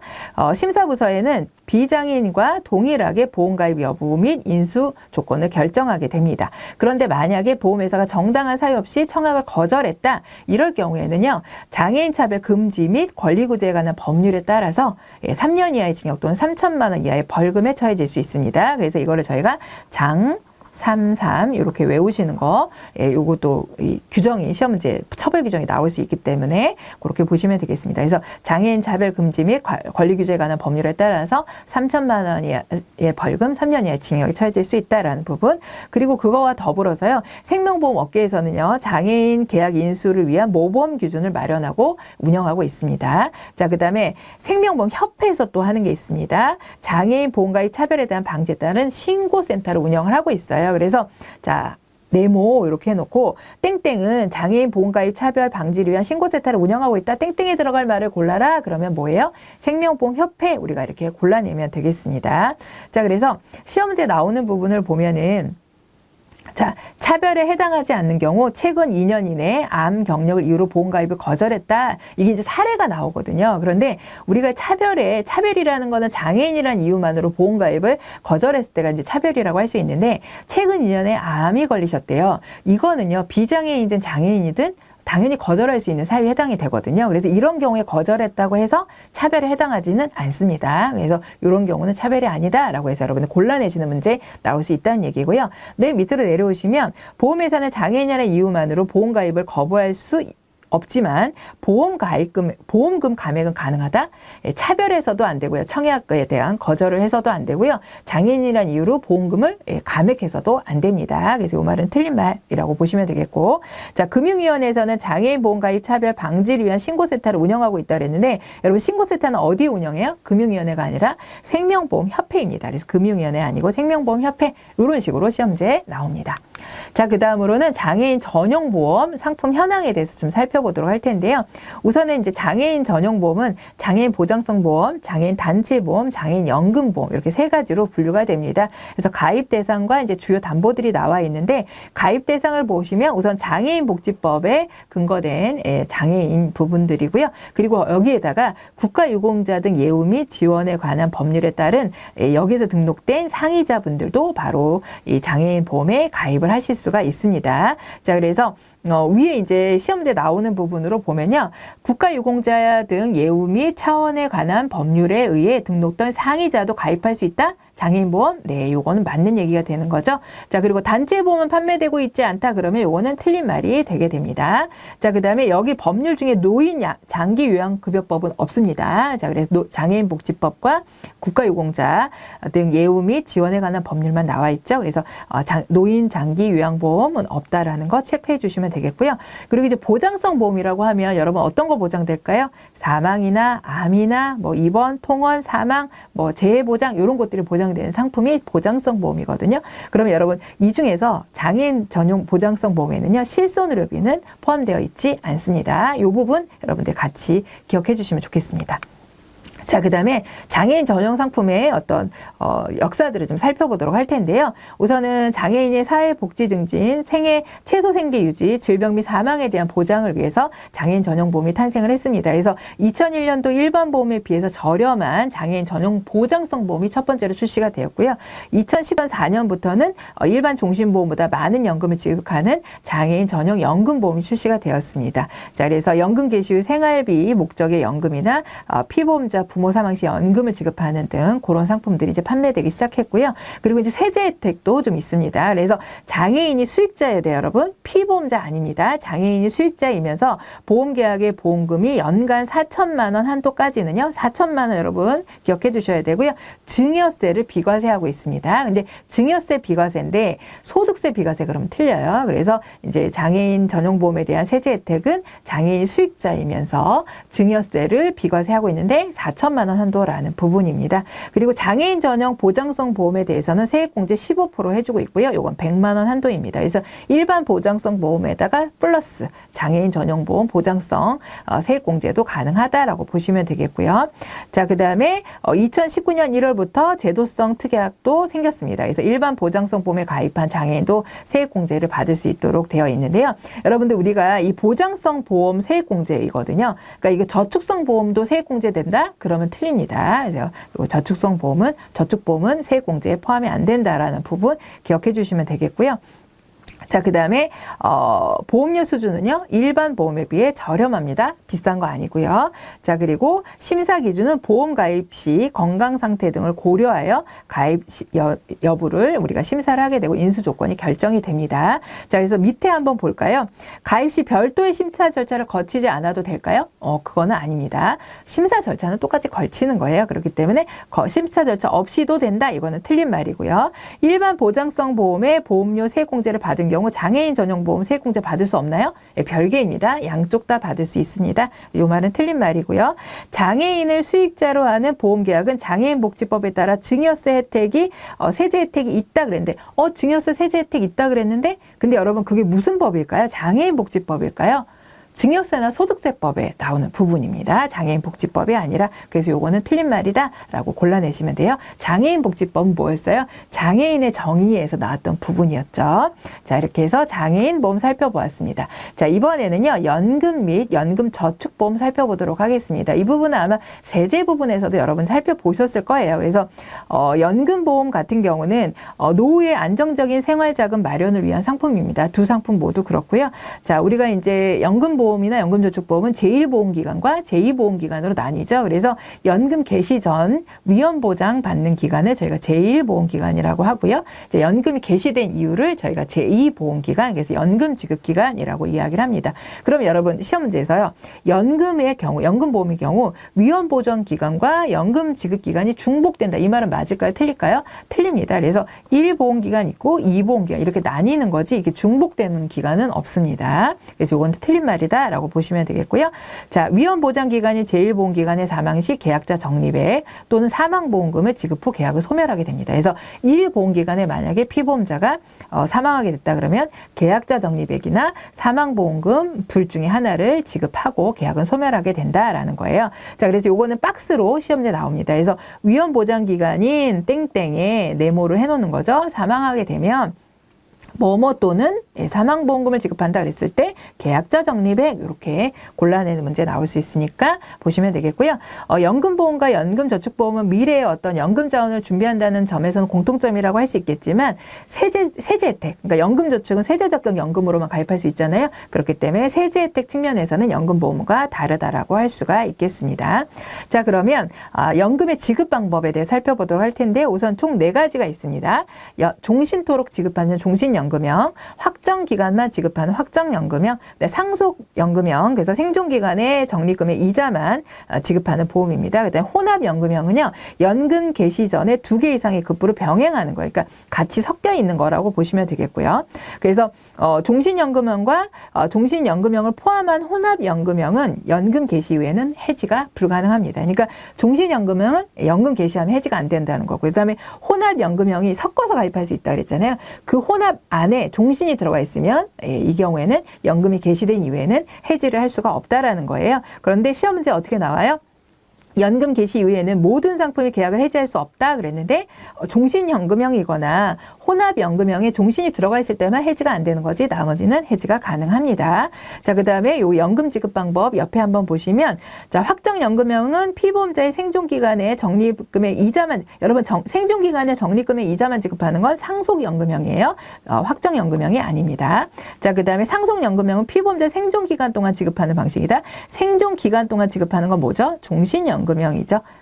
심사부서에는 비장애인과 동일하게 보험 가입 여부 및 인수 조건을 결정하게 됩니다. 그런데 만약에 보험회사가 정당한 사유 없이 청약을 거절했다, 이럴 경우에는요, 장애인 차별 금지 및 권리구제에 관한 법률에 따라서 3년 이하의 징역 또는 3천만 원 이하의 벌금에 처해질 수 있습니다. 그래서 이거를 저희가 33 이렇게 외우시는 거, 예, 요것도 이 규정이 시험 문제 처벌 규정이 나올 수 있기 때문에 그렇게 보시면 되겠습니다. 그래서 장애인 차별 금지 및 권리 규제에 관한 법률에 따라서 3천만 원 이하의 벌금, 3년 이하의 징역이 처해질 수 있다라는 부분. 그리고 그거와 더불어서요, 생명보험 업계에서는요, 장애인 계약 인수를 위한 모범 기준을 마련하고 운영하고 있습니다. 자, 그다음에 생명보험 협회에서 또 하는 게 있습니다. 장애인 보험가입 차별에 대한 방지에 따른 신고센터를 운영을 하고 있어요. 그래서 자, 네모 이렇게 해놓고 땡땡은 장애인 보험가입 차별 방지를 위한 신고센터를 운영하고 있다. 땡땡에 들어갈 말을 골라라. 그러면 뭐예요? 생명보험협회 우리가 이렇게 골라내면 되겠습니다. 자, 그래서 시험 문제 나오는 부분을 보면은 자, 차별에 해당하지 않는 경우 최근 2년 이내에 암 경력을 이유로 보험가입을 거절했다. 이게 이제 사례가 나오거든요. 그런데 우리가 차별이라는 거는 장애인이라는 이유만으로 보험가입을 거절했을 때가 이제 차별이라고 할 수 있는데, 최근 2년에 암이 걸리셨대요. 이거는요, 비장애인이든 장애인이든 당연히 거절할 수 있는 사유에 해당이 되거든요. 그래서 이런 경우에 거절했다고 해서 차별에 해당하지는 않습니다. 그래서 이런 경우는 차별이 아니다라고 해서 여러분들 골라내시는 문제 나올 수 있다는 얘기고요. 맨 밑으로 내려오시면 보험회사는 장애인이라는 이유만으로 보험가입을 거부할 수 없지만 보험금 감액은 가능하다. 차별해서도 안 되고요. 청약에 대한 거절을 해서도 안 되고요. 장애인이라는 이유로 보험금을 감액해서도 안 됩니다. 그래서 이 말은 틀린 말이라고 보시면 되겠고, 자, 금융위원회에서는 장애인 보험가입 차별 방지를 위한 신고센터를 운영하고 있다 그랬는데, 여러분 신고센터는 어디에 운영해요? 금융위원회가 아니라 생명보험협회입니다. 그래서 금융위원회 아니고 생명보험협회, 이런 식으로 시험 문제 나옵니다. 자, 그 다음으로는 장애인 전용보험 상품 현황에 대해서 좀 살펴보도록 할 텐데요. 우선은 이제 장애인 전용보험은 장애인 보장성 보험, 장애인 단체보험, 장애인 연금보험 이렇게 세 가지로 분류가 됩니다. 그래서 가입 대상과 이제 주요 담보들이 나와 있는데, 가입 대상을 보시면 우선 장애인 복지법에 근거된 장애인 부분들이고요. 그리고 여기에다가 국가유공자 등 예우 및 지원에 관한 법률에 따른 여기서 등록된 상위자분들도 바로 이 장애인 보험에 가입을 하실 수가 있습니다. 자, 그래서 위에 이제 시험 문제 나오는 부분으로 보면요, 국가유공자 등 예우 및 차원에 관한 법률에 의해 등록된 상위자도 가입할 수 있다. 장애인보험, 네, 요거는 맞는 얘기가 되는 거죠. 자, 그리고 단체보험은 판매되고 있지 않다. 그러면 요거는 틀린 말이 되게 됩니다. 자, 그 다음에 여기 법률 중에 노인 장기 요양급여법은 없습니다. 자, 그래서 장애인복지법과 국가유공자 등 예우 및 지원에 관한 법률만 나와 있죠. 그래서 노인 장기 요양보험은 없다라는 거 체크해 주시면 되겠고요. 그리고 이제 보장성 보험이라고 하면 여러분 어떤 거 보장될까요? 사망이나 암이나 뭐 입원, 통원, 사망, 뭐 재해보장 이런 것들이 보장되는 상품이 보장성 보험이거든요. 그러면 여러분 이 중에서 장애인 전용 보장성 보험에는요, 실손의료비는 포함되어 있지 않습니다. 이 부분 여러분들 같이 기억해 주시면 좋겠습니다. 자, 그 다음에 장애인 전용 상품의 어떤 역사들을 좀 살펴보도록 할 텐데요. 우선은 장애인의 사회복지 증진, 생애 최소 생계 유지, 질병 및 사망에 대한 보장을 위해서 장애인 전용 보험이 탄생을 했습니다. 그래서 2001년도 일반 보험에 비해서 저렴한 장애인 전용 보장성 보험이 첫 번째로 출시가 되었고요. 2014년부터는 일반 종신보험보다 많은 연금을 지급하는 장애인 전용 연금보험이 출시가 되었습니다. 자, 그래서 연금 개시 후 생활비 목적의 연금이나 피보험자 부모 사망 시 연금을 지급하는 등 그런 상품들이 이제 판매되기 시작했고요. 그리고 이제 세제 혜택도 좀 있습니다. 그래서 장애인이 수익자에 대해 여러분 피보험자 아닙니다. 장애인이 수익자이면서 보험계약의 보험금이 연간 4천만 원 한도까지는요. 4천만 원 여러분 기억해 주셔야 되고요. 증여세를 비과세하고 있습니다. 근데 증여세 비과세인데 소득세 비과세 그러면 틀려요. 그래서 이제 장애인 전용보험에 대한 세제 혜택은 장애인 수익자이면서 증여세를 비과세하고 있는데 4천만 원 한도라는 부분입니다. 그리고 장애인 전용 보장성 보험에 대해서는 세액공제 15% 해주고 있고요. 이건 100만 원 한도입니다. 그래서 일반 보장성 보험에다가 플러스 장애인 전용 보험 보장성 세액공제도 가능하다라고 보시면 되겠고요. 자, 그 다음에 2019년 1월부터 제도성 특약도 생겼습니다. 그래서 일반 보장성 보험에 가입한 장애인도 세액공제를 받을 수 있도록 되어 있는데요. 여러분들 우리가 이 보장성 보험 세액공제이거든요. 그러니까 이게 저축성 보험도 세액공제 된다? 그러면 틀립니다. 그래서 저축성 보험은 세액공제에 포함이 안 된다라는 부분 기억해 주시면 되겠고요. 자, 그 다음에 보험료 수준은요, 일반 보험에 비해 저렴합니다. 비싼 거 아니고요. 자, 그리고 심사 기준은 보험 가입 시 건강 상태 등을 고려하여 가입 여부를 우리가 심사를 하게 되고 인수 조건이 결정이 됩니다. 자, 그래서 밑에 한번 볼까요? 가입 시 별도의 심사 절차를 거치지 않아도 될까요? 그거는 아닙니다. 심사 절차는 똑같이 걸치는 거예요. 그렇기 때문에 심사 절차 없이도 된다. 이거는 틀린 말이고요. 일반 보장성 보험의 보험료 세공제를 받은 경우 장애인 전용 보험 세공제 받을 수 없나요? 예, 별개입니다. 양쪽 다 받을 수 있습니다. 이 말은 틀린 말이고요. 장애인을 수익자로 하는 보험계약은 장애인복지법에 따라 증여세 혜택이 세제 혜택이 있다 그랬는데 증여세 세제 혜택 있다 그랬는데 근데 여러분 그게 무슨 법일까요? 장애인복지법일까요? 증여세나 소득세법에 나오는 부분입니다. 장애인복지법이 아니라 그래서 요거는 틀린 말이다 라고 골라내시면 돼요. 장애인복지법은 뭐였어요? 장애인의 정의에서 나왔던 부분이었죠. 자, 이렇게 해서 장애인 보험 살펴보았습니다. 자, 이번에는요 연금 및 연금 저축보험 살펴보도록 하겠습니다. 이 부분은 아마 세제 부분에서도 여러분 살펴보셨을 거예요. 그래서 연금보험 같은 경우는 노후의 안정적인 생활자금 마련을 위한 상품입니다. 두 상품 모두 그렇고요. 자, 우리가 이제 연금보험이나 연금저축보험은 제1보험기관과 제2보험기관으로 나뉘죠. 그래서 연금 개시 전 위험보장 받는 기간을 저희가 제1보험기관이라고 하고요. 이제 연금이 개시된 이유를 저희가 제2보험기관, 그래서 연금지급기관이라고 이야기를 합니다. 그럼 여러분 시험 문제에서요. 연금의 경우, 연금보험의 경우 위험보장기관과 연금지급기관이 중복된다. 이 말은 맞을까요? 틀릴까요? 틀립니다. 그래서 1보험기관 있고 2보험기관 이렇게 나뉘는 거지 이게 중복되는 기간은 없습니다. 그래서 이건 틀린 말이다. 라고 보시면 되겠고요. 자, 위험보장기관이 제1보험기관의 사망 시 계약자 적립액 또는 사망보험금을 지급 후 계약을 소멸하게 됩니다. 그래서 1보험기관에 만약에 피보험자가 사망하게 됐다 그러면 계약자 적립액이나 사망보험금 둘 중에 하나를 지급하고 계약은 소멸하게 된다라는 거예요. 자, 그래서 요거는 박스로 시험지에 나옵니다. 그래서 위험보장기관인 땡땡에 네모를 해놓는 거죠. 사망하게 되면 뭐뭐 또는 사망보험금을 지급한다 그랬을 때 계약자 적립액 이렇게 골라내는 문제 나올 수 있으니까 보시면 되겠고요. 연금보험과 연금저축보험은 미래의 어떤 연금 자원을 준비한다는 점에서는 공통점이라고 할 수 있겠지만 세제 혜택, 그러니까 연금저축은 세제적격 연금으로만 가입할 수 있잖아요. 그렇기 때문에 세제 혜택 측면에서는 연금보험과 다르다라고 할 수가 있겠습니다. 자, 그러면 연금의 지급 방법에 대해 살펴보도록 할 텐데 우선 총 4가지가 있습니다. 종신토록 지급하는 종신연금형, 확정기간만 지급하는 확정연금형, 상속연금형, 그래서 생존기간에 적립금의 이자만 지급하는 보험입니다. 그다음에 혼합연금형은요, 연금 개시 전에 2개 이상의 급부를 병행하는 거예요. 그러니까 같이 섞여 있는 거라고 보시면 되겠고요. 그래서 종신연금형과 종신연금형을 포함한 혼합연금형은 연금 개시 이후에는 해지가 불가능합니다. 그러니까 종신연금형은 연금 개시하면 해지가 안 된다는 거고, 그다음에 혼합연금형이 섞어서 가입할 수 있다 그랬잖아요. 그 혼합 안에 종신이 들어가 있으면 이 경우에는 연금이 개시된 이후에는 해지를 할 수가 없다라는 거예요. 그런데 시험 문제 어떻게 나와요? 연금 개시 이후에는 모든 상품의 계약을 해지할 수 없다 그랬는데 종신연금형이거나 혼합연금형에 종신이 들어가 있을 때만 해지가 안 되는 거지 나머지는 해지가 가능합니다. 자, 그 다음에 요 연금 지급 방법 옆에 한번 보시면 자, 확정연금형은 피보험자의 생존기간에 적립금의 이자만 여러분 생존기간에 적립금의 이자만 지급하는 건 상속연금형이에요. 확정연금형이 아닙니다. 자, 그 다음에 상속연금형은 피보험자의 생존기간 동안 지급하는 방식이다. 생존기간 동안 지급하는 건 뭐죠? 종신연금형이죠.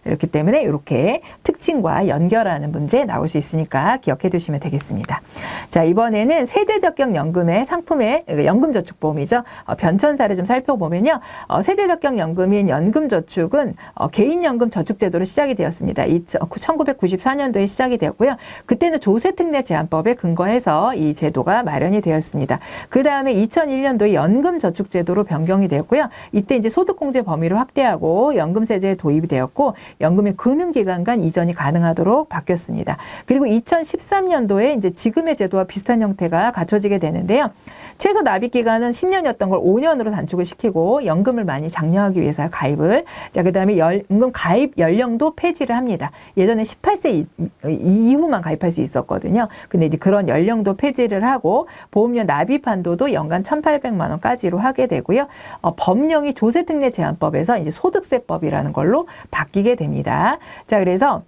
이렇기 때문에 이렇게 특징과 연결하는 문제 나올 수 있으니까 기억해 두시면 되겠습니다. 자, 이번에는 세제적격 연금의 상품의 연금저축보험이죠. 변천 사례 좀 살펴보면요. 세제적격 연금인 연금저축은 개인연금 저축제도로 시작이 되었습니다. 1994년도에 시작이 되었고요. 그때는 조세특례 제한법에 근거해서 이 제도가 마련이 되었습니다. 그 다음에 2001년도에 연금저축제도로 변경이 되었고요. 이때 이제 소득공제 범위를 확대하고 연금세제에 도입이 되었고 연금의 금융기관 간 이전이 가능하도록 바뀌었습니다. 그리고 2013년도에 이제 지금의 제도와 비슷한 형태가 갖춰지게 되는데요. 최소 납입기간은 10년이었던 걸 5년으로 단축을 시키고 연금을 많이 장려하기 위해서 가입을. 자, 그 다음에 연금 가입 연령도 폐지를 합니다. 예전에 18세 이후만 가입할 수 있었거든요. 근데 이제 그런 연령도 폐지를 하고 보험료 납입 한도도 연간 1,800만 원까지로 하게 되고요. 법령이 조세특례 제한법에서 이제 소득세법이라는 걸로 바뀌게 됩니다. 자, 그래서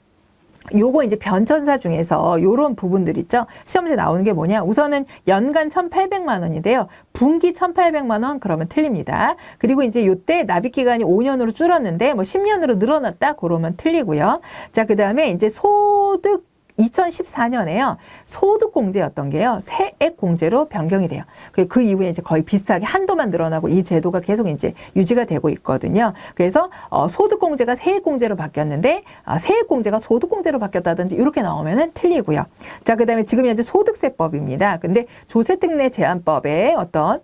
요거 이제 변천사 중에서 요런 부분들 있죠. 시험지에 나오는 게 뭐냐. 우선은 연간 1,800만 원인데요. 분기 1,800만 원 그러면 틀립니다. 그리고 이제 요때 납입 기간이 5년으로 줄었는데 뭐 10년으로 늘어났다 그러면 틀리고요. 자, 그다음에 이제 소득 2014년에요. 소득공제였던 게요. 세액공제로 변경이 돼요. 그 이후에 이제 거의 비슷하게 한도만 늘어나고 이 제도가 계속 이제 유지가 되고 있거든요. 그래서 소득공제가 세액공제로 바뀌었는데 세액공제가 소득공제로 바뀌었다든지 이렇게 나오면은 틀리고요. 자, 그다음에 지금 현재 소득세법입니다. 근데 조세특례 제한법에 어떤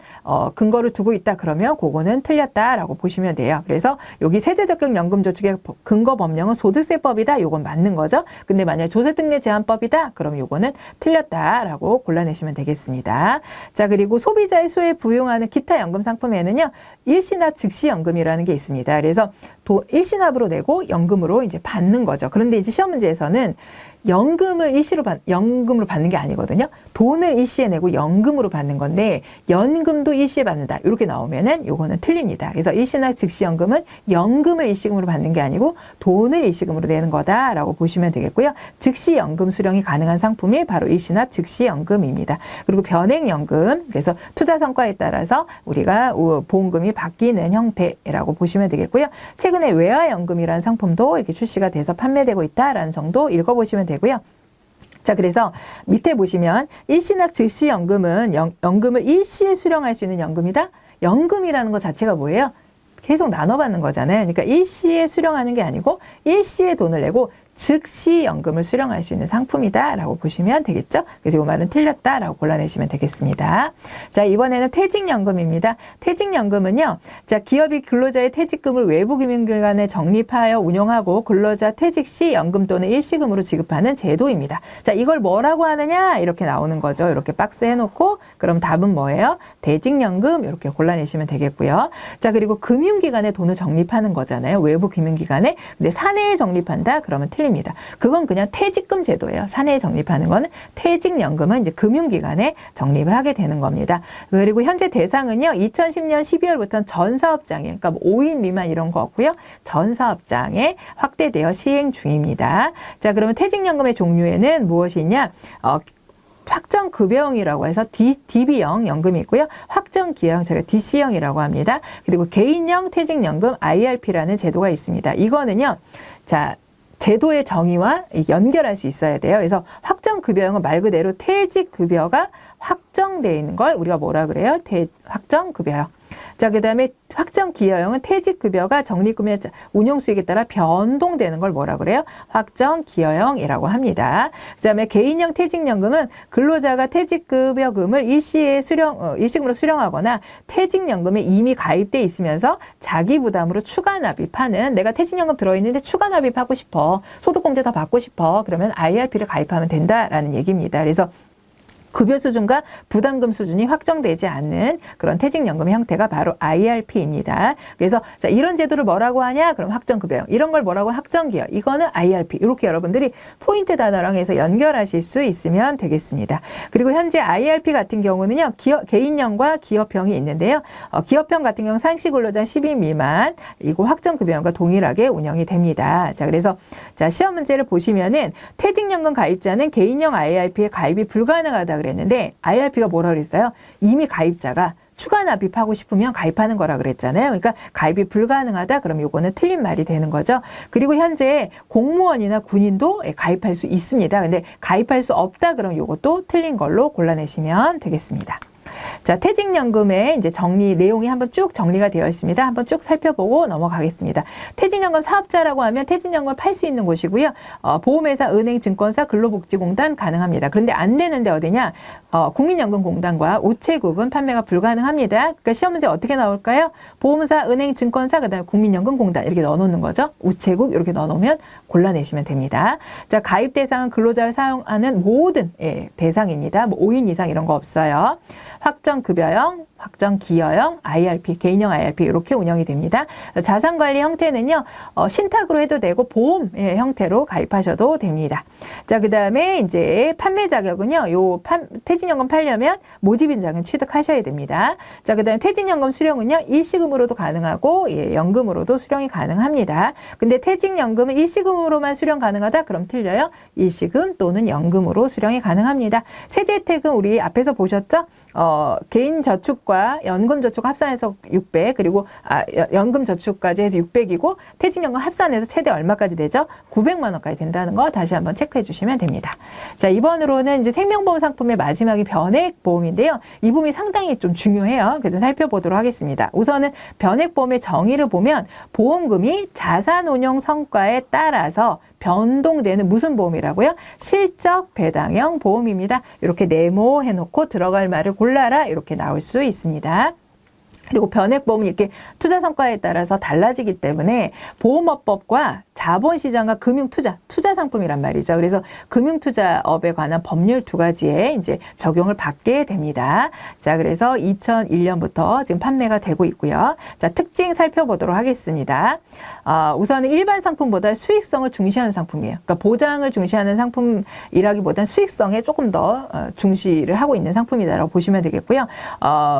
근거를 두고 있다 그러면 그거는 틀렸다라고 보시면 돼요. 그래서 여기 세제적격연금저축의 근거 법령은 소득세법이다. 요건 맞는 거죠. 근데 만약에 조세특례 제한법이다. 그럼 요거는 틀렸다라고 골라내시면 되겠습니다. 자, 그리고 소비자의 수요에 부응하는 기타 연금 상품에는요. 일시납 즉시연금이라는 게 있습니다. 그래서 일시납으로 내고 연금으로 이제 받는 거죠. 그런데 이제 시험 문제에서는 연금을 연금으로 받는 게 아니거든요. 돈을 일시에 내고 연금으로 받는 건데 연금도 일시에 받는다. 이렇게 나오면은 요거는 틀립니다. 그래서 일시납 즉시연금은 연금을 일시금으로 받는 게 아니고 돈을 일시금으로 내는 거다라고 보시면 되겠고요. 즉시연금 수령이 가능한 상품이 바로 일시납 즉시연금입니다. 그리고 변액연금, 그래서 투자 성과에 따라서 우리가 보험금이 바뀌는 형태라고 보시면 되겠고요. 최근에 외화연금이라는 상품도 이렇게 출시가 돼서 판매되고 있다라는 정도 읽어보시면 되고요. 자, 그래서 밑에 보시면 일시납 즉시연금은 연금을 일시에 수령할 수 있는 연금이다. 연금이라는 것 자체가 뭐예요? 계속 나눠받는 거잖아요. 그러니까 일시에 수령하는 게 아니고 일시에 돈을 내고 즉시 연금을 수령할 수 있는 상품이다라고 보시면 되겠죠. 그래서 이 말은 틀렸다라고 골라내시면 되겠습니다. 자, 이번에는 퇴직연금입니다. 퇴직연금은요. 자, 기업이 근로자의 퇴직금을 외부 금융기관에 적립하여 운용하고 근로자 퇴직 시 연금 또는 일시금으로 지급하는 제도입니다. 자, 이걸 뭐라고 하느냐 이렇게 나오는 거죠. 이렇게 박스 해놓고 그럼 답은 뭐예요? 퇴직연금 이렇게 골라내시면 되겠고요. 자, 그리고 금융기관에 돈을 적립하는 거잖아요. 외부 금융기관에. 근데 사내에 적립한다? 그러면 틀립니다. 그건 그냥 퇴직금 제도예요. 사내에 적립하는 거는 퇴직연금은 이제 금융기관에 적립을 하게 되는 겁니다. 그리고 현재 대상은요. 2010년 12월부터는 전 사업장에, 그러니까 뭐 5인 미만 이런 거 없고요. 전 사업장에 확대되어 시행 중입니다. 자, 그러면 퇴직연금의 종류에는 무엇이 있냐? 확정급여형이라고 해서 DB형 연금이 있고요. 확정기여형, 제가 DC형이라고 합니다. 그리고 개인형 퇴직연금 IRP라는 제도가 있습니다. 이거는요. 자, 제도의 정의와 연결할 수 있어야 돼요. 그래서 확정급여형은 말 그대로 퇴직급여가 확정되어 있는 걸 우리가 뭐라 그래요? 확정급여형. 자, 그 다음에 확정기여형은 퇴직급여가 적립금융 운용수익에 따라 변동되는 걸 뭐라 그래요? 확정기여형이라고 합니다. 그 다음에 개인형 퇴직연금은 근로자가 퇴직급여금을 일시금으로 수령하거나 퇴직연금에 이미 가입돼 있으면서 자기 부담으로 추가 납입하는, 내가 퇴직연금 들어있는데 추가 납입하고 싶어, 소득공제 더 받고 싶어, 그러면 IRP를 가입하면 된다라는 얘기입니다. 그래서 급여 수준과 부담금 수준이 확정되지 않는 그런 퇴직연금의 형태가 바로 IRP입니다. 그래서 자, 이런 제도를 뭐라고 하냐? 그럼 확정급여. 이런 걸 뭐라고? 확정기여. 이거는 IRP. 이렇게 여러분들이 포인트 단어랑 해서 연결하실 수 있으면 되겠습니다. 그리고 현재 IRP 같은 경우는요. 개인형과 기업형이 있는데요. 기업형 같은 경우는 상시근로자 10인 미만 이거 확정급여형과 동일하게 운영이 됩니다. 자, 그래서 자, 시험 문제를 보시면은 퇴직연금 가입자는 개인형 IRP에 가입이 불가능하다 그랬는데 IRP가 뭐라 그랬어요? 이미 가입자가 추가 납입하고 싶으면 가입하는 거라 그랬잖아요. 그러니까 가입이 불가능하다 그럼 요거는 틀린 말이 되는 거죠. 그리고 현재 공무원이나 군인도 가입할 수 있습니다. 근데 가입할 수 없다 그럼 요것도 틀린 걸로 골라내시면 되겠습니다. 자, 퇴직연금의 이제 내용이 한번 쭉 정리가 되어 있습니다. 한번 쭉 살펴보고 넘어가겠습니다. 퇴직연금 사업자라고 하면 퇴직연금을 팔 수 있는 곳이고요. 보험회사, 은행, 증권사, 근로복지공단 가능합니다. 그런데 안 되는데 어디냐? 국민연금공단과 우체국은 판매가 불가능합니다. 그러니까 시험 문제 어떻게 나올까요? 보험사, 은행, 증권사, 그다음에 국민연금공단 이렇게 넣어놓는 거죠. 우체국 이렇게 넣어놓으면 골라내시면 됩니다. 자, 가입 대상은 근로자를 사용하는 모든 대상입니다. 뭐 5인 이상 이런 거 없어요. 확정급여형, 확정 기여형, IRP, 개인형 IRP 이렇게 운영이 됩니다. 자산관리 형태는요, 신탁으로 해도 되고 보험 형태로 가입하셔도 됩니다. 자, 그 다음에 이제 판매 자격은요, 퇴직연금 팔려면 모집인장은 취득하셔야 됩니다. 자, 그 다음에 퇴직연금 수령은요, 일시금으로도 가능하고, 연금으로도 수령이 가능합니다. 근데 퇴직연금은 일시금으로만 수령 가능하다? 그럼 틀려요. 일시금 또는 연금으로 수령이 가능합니다. 세제 혜택은 우리 앞에서 보셨죠? 개인 저축과 연금 저축 합산해서 600, 그리고 연금 저축까지 해서 600이고, 퇴직연금 합산해서 최대 얼마까지 되죠? 900만 원까지 된다는 거 다시 한번 체크해 주시면 됩니다. 자, 이번으로는 이제 생명보험 상품의 마지막이 변액보험인데요. 이 부분이 상당히 좀 중요해요. 그래서 살펴보도록 하겠습니다. 우선은 변액보험의 정의를 보면 보험금이 자산운용 성과에 따라서 변동되는 무슨 보험이라고요? 실적 배당형 보험입니다. 이렇게 네모해놓고 들어갈 말을 골라라 이렇게 나올 수 있습니다. 그리고 변액보험은 이렇게 투자 성과에 따라서 달라지기 때문에 보험업법과 자본시장과 투자 상품이란 말이죠. 그래서 금융투자업에 관한 법률 두 가지에 이제 적용을 받게 됩니다. 자, 그래서 2001년부터 지금 판매가 되고 있고요. 자, 특징 살펴보도록 하겠습니다. 우선은 일반 상품보다 수익성을 중시하는 상품이에요. 그러니까 보장을 중시하는 상품이라기보다는 수익성에 조금 더 중시를 하고 있는 상품이다라고 보시면 되겠고요.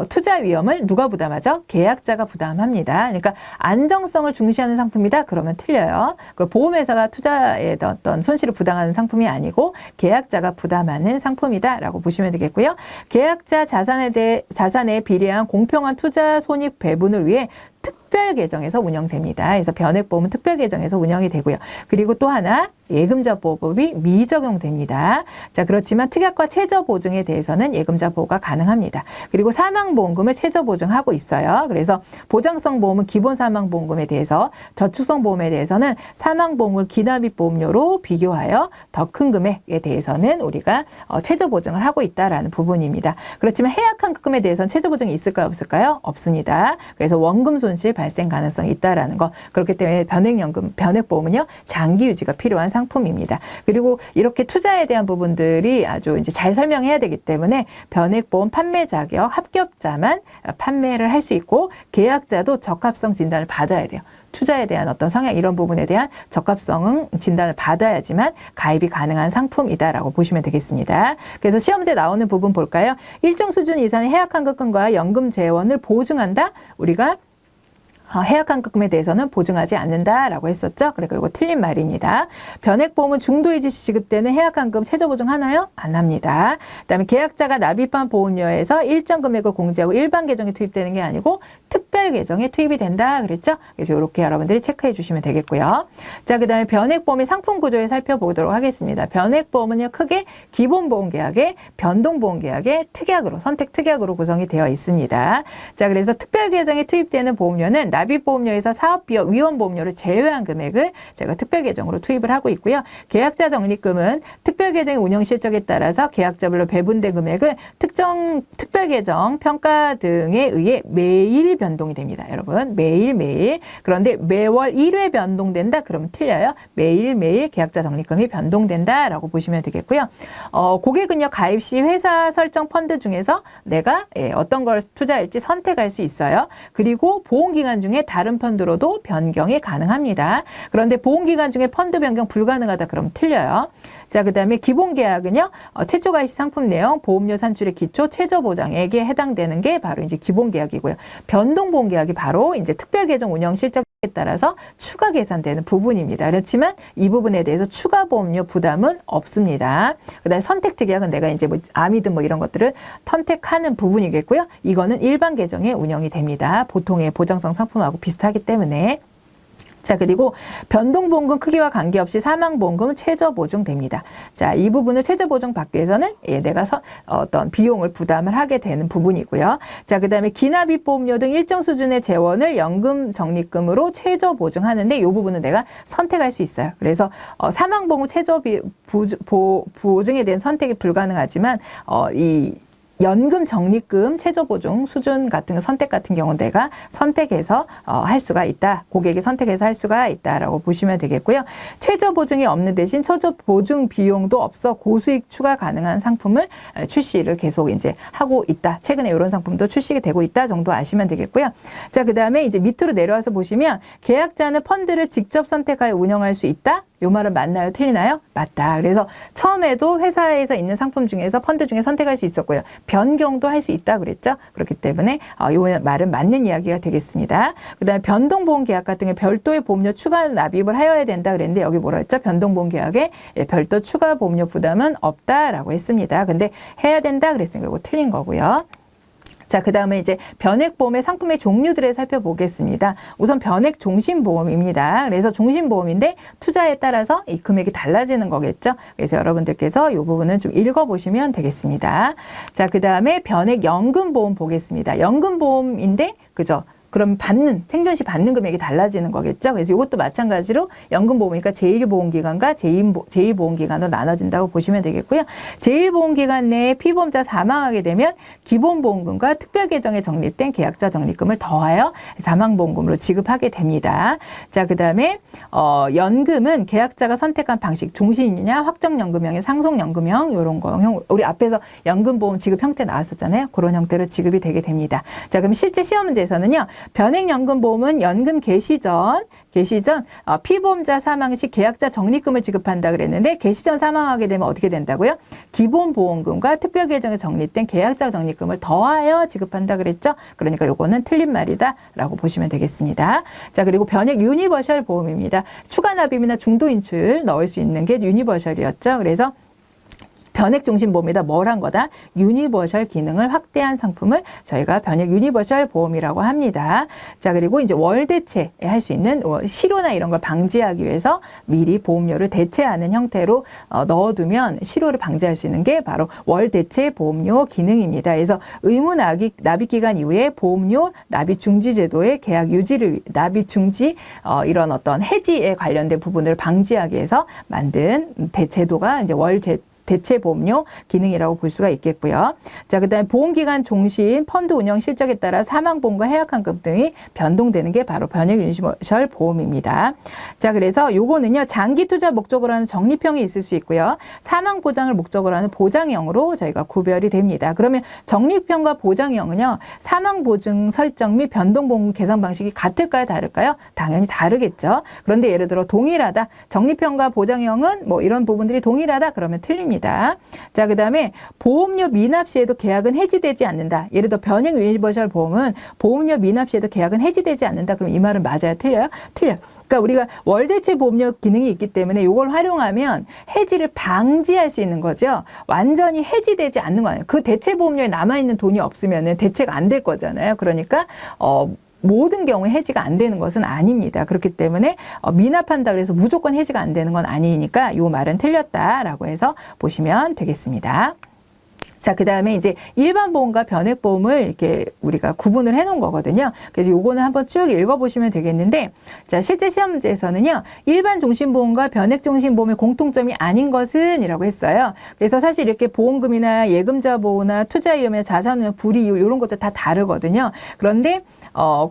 투자 위험을 누가 부담하죠? 계약자가 부담합니다. 그러니까 안정성을 중시하는 상품이다? 그러면 틀려요. 그 보험회사가 투자에 어떤 손실을 부담하는 상품이 아니고 계약자가 부담하는 상품이다라고 보시면 되겠고요. 계약자 자산에 비례한 공평한 투자 손익 배분을 위해 특별 계정에서 운영됩니다. 그래서 변액보험은 특별 계정에서 운영이 되고요. 그리고 또 하나 예금자 보호법이 미적용됩니다. 자, 그렇지만 특약과 최저 보증에 대해서는 예금자 보호가 가능합니다. 그리고 사망보험금을 최저 보증하고 있어요. 그래서 보장성 보험은 기본 사망보험금에 대해서, 저축성 보험에 대해서는 사망보험을 기납입 보험료로 비교하여 더 큰 금액에 대해서는 우리가 최저 보증을 하고 있다라는 부분입니다. 그렇지만 해약환급금에 대해서는 최저 보증이 있을까요? 없을까요? 없습니다. 그래서 원금 손실 발생 가능성이 있다라는 거. 그렇기 때문에 변액보험은요, 장기 유지가 필요한 상품입니다. 그리고 이렇게 투자에 대한 부분들이 아주 이제 잘 설명해야 되기 때문에 변액보험 판매 자격 합격자만 판매를 할 수 있고, 계약자도 적합성 진단을 받아야 돼요. 투자에 대한 어떤 성향 이런 부분에 대한 적합성 진단을 받아야지만 가입이 가능한 상품이다라고 보시면 되겠습니다. 그래서 시험제 나오는 부분 볼까요? 일정 수준 이상의 해약환급금과 연금 재원을 보증한다? 우리가 해약환급금에 대해서는 보증하지 않는다라고 했었죠. 그러니까 이거 틀린 말입니다. 변액보험은 중도이지 지급되는 해약환급 최저 보증하나요? 안 합니다. 그다음에 계약자가 납입한 보험료에서 일정 금액을 공제하고 일반 계정에 투입되는 게 아니고 특별 계정에 투입이 된다 그랬죠. 그래서 이렇게 여러분들이 체크해 주시면 되겠고요. 자, 그다음에 변액보험의 상품 구조에 살펴보도록 하겠습니다. 변액보험은요, 크게 기본보험계약에 변동보험계약에 선택 특약으로 구성이 되어 있습니다. 자, 그래서 특별 계정에 투입되는 보험료는 납입보험료에서 사업비와 위험보험료를 제외한 금액을 제가 특별계정으로 투입을 하고 있고요. 계약자 적립금은 특별계정의 운영 실적에 따라서 계약자별로 배분된 금액을 특정 특별계정 평가 등에 의해 매일 변동이 됩니다. 여러분, 매일매일. 그런데 매월 1회 변동된다? 그러면 틀려요. 매일매일 계약자 적립금이 변동된다라고 보시면 되겠고요. 고객은요, 가입 시 회사 설정 펀드 중에서 내가 어떤 걸 투자할지 선택할 수 있어요. 그리고 보험기간 중에 다른 펀드로도 변경이 가능합니다. 그런데 보험기간 중에 펀드 변경 불가능하다 그러면 틀려요. 자, 그 다음에 기본계약은요, 최초 가입 시 상품 내용, 보험료 산출의 기초, 최저 보장액에 해당되는 게 바로 이제 기본계약이고요. 변동보험계약이 바로 이제 특별계정 운영 실적에 따라서 추가 계산되는 부분입니다. 그렇지만 이 부분에 대해서 추가 보험료 부담은 없습니다. 그 다음에 선택특약은 내가 이제 뭐 암이든 뭐 이런 것들을 선택하는 부분이겠고요. 이거는 일반 계정에 운영이 됩니다. 보통의 보장성 상품하고 비슷하기 때문에. 자, 그리고 변동보험금 크기와 관계없이 사망보험금은 최저 보증됩니다. 자, 이 부분을 최저 보증 받기 위해서는 내가 어떤 비용을 부담을 하게 되는 부분이고요. 자, 그 다음에 기납입 보험료 등 일정 수준의 재원을 연금 적립금으로 최저 보증하는데 이 부분은 내가 선택할 수 있어요. 그래서 사망보험 최저 보증에 대한 선택이 불가능하지만 이 연금 적립금 최저보증 수준 같은 거 선택 같은 경우 내가 선택해서 할 수가 있다. 고객이 선택해서 할 수가 있다라고 보시면 되겠고요. 최저보증이 없는 대신 최저보증 비용도 없어 고수익 추가 가능한 상품을 출시를 계속 이제 하고 있다. 최근에 이런 상품도 출시가 되고 있다 정도 아시면 되겠고요. 자, 그다음에 이제 밑으로 내려와서 보시면 계약자는 펀드를 직접 선택하여 운영할 수 있다. 요 말은 맞나요? 틀리나요? 맞다. 그래서 처음에도 회사에서 있는 상품 중에서 펀드 중에 선택할 수 있었고요. 변경도 할 수 있다 그랬죠. 그렇기 때문에 요 말은 맞는 이야기가 되겠습니다. 그다음에 변동보험 계약 같은 게 별도의 보험료 추가 납입을 하여야 된다 그랬는데 여기 뭐라 했죠? 변동보험 계약에 별도 추가 보험료 부담은 없다라고 했습니다. 근데 해야 된다 그랬으니까 이거 틀린 거고요. 자, 그 다음에 이제 변액보험의 상품의 종류들을 살펴보겠습니다. 우선 변액 종신보험입니다. 그래서 종신보험인데 투자에 따라서 이 금액이 달라지는 거겠죠. 그래서 여러분들께서 이 부분은 좀 읽어보시면 되겠습니다. 자, 그 다음에 변액 연금보험 보겠습니다. 연금보험인데, 그죠? 그럼 생존 시 받는 금액이 달라지는 거겠죠. 그래서 이것도 마찬가지로 연금보험이니까 제1보험기간과 제2보험기간으로 나눠진다고 보시면 되겠고요. 제1보험기간 내에 피보험자 사망하게 되면 기본보험금과 특별계정에 적립된 계약자 적립금을 더하여 사망보험금으로 지급하게 됩니다. 자, 그 다음에 연금은 계약자가 선택한 방식, 종신이냐 확정연금형의 상속연금형 이런 거 우리 앞에서 연금보험 지급 형태 나왔었잖아요. 그런 형태로 지급이 되게 됩니다. 자, 그럼 실제 시험 문제에서는요. 변액연금보험은 연금 개시 전 피보험자 사망 시 계약자 적립금을 지급한다 그랬는데 개시 전 사망하게 되면 어떻게 된다고요? 기본보험금과 특별계정에 적립된 계약자 적립금을 더하여 지급한다 그랬죠? 그러니까 요거는 틀린 말이다 라고 보시면 되겠습니다. 자, 그리고 변액 유니버셜 보험입니다. 추가 납입이나 중도 인출 넣을 수 있는 게 유니버셜이었죠. 그래서 변액 종신보험이다. 뭘 한 거다? 유니버셜 기능을 확대한 상품을 저희가 변액 유니버셜 보험이라고 합니다. 자, 그리고 이제 월 대체할 수 있는 실효나 이런 걸 방지하기 위해서 미리 보험료를 대체하는 형태로 넣어두면 실효를 방지할 수 있는 게 바로 월 대체 보험료 기능입니다. 그래서 의무 납입 기간 이후에 보험료 납입 중지 제도의 계약 유지를 납입 중지 이런 어떤 해지에 관련된 부분을 방지하기 위해서 만든 제도가 이제 대체 보험료 기능이라고 볼 수가 있겠고요. 자, 그다음에 보험기간 종신, 펀드 운영 실적에 따라 사망보험과 해약환급 등이 변동되는 게 바로 변액 유니버셜 보험입니다. 자, 그래서 요거는요, 장기 투자 목적으로 하는 적립형이 있을 수 있고요. 사망 보장을 목적으로 하는 보장형으로 저희가 구별이 됩니다. 그러면 적립형과 보장형은요, 사망 보증 설정 및 변동보험 계산 방식이 같을까요, 다를까요? 당연히 다르겠죠. 그런데 예를 들어 동일하다. 적립형과 보장형은 뭐 이런 부분들이 동일하다 그러면 틀립니다. 자, 그 다음에 보험료 미납 시에도 계약은 해지되지 않는다. 예를 들어 변액 유니버셜 보험은 보험료 미납 시에도 계약은 해지되지 않는다. 그럼 이 말은 맞아요? 틀려요? 틀려요. 그러니까 우리가 월대체 보험료 기능이 있기 때문에 이걸 활용하면 해지를 방지할 수 있는 거죠. 완전히 해지되지 않는 거 아니에요. 그 대체 보험료에 남아있는 돈이 없으면 대체가 안 될 거잖아요. 그러니까 모든 경우에 해지가 안 되는 것은 아닙니다. 그렇기 때문에 미납한다 그래서 무조건 해지가 안 되는 건 아니니까 이 말은 틀렸다라고 해서 보시면 되겠습니다. 자, 그 다음에 이제 일반 보험과 변액 보험을 이렇게 우리가 구분을 해 놓은 거거든요. 그래서 요거는 한번 쭉 읽어보시면 되겠는데, 자, 실제 시험 문제에서는요, 일반 종신보험과 변액 종신보험의 공통점이 아닌 것은 이라고 했어요. 그래서 사실 이렇게 보험금이나 예금자 보호나 투자 위험이나 자산운용 불이익 이런 것도 다 다르거든요. 그런데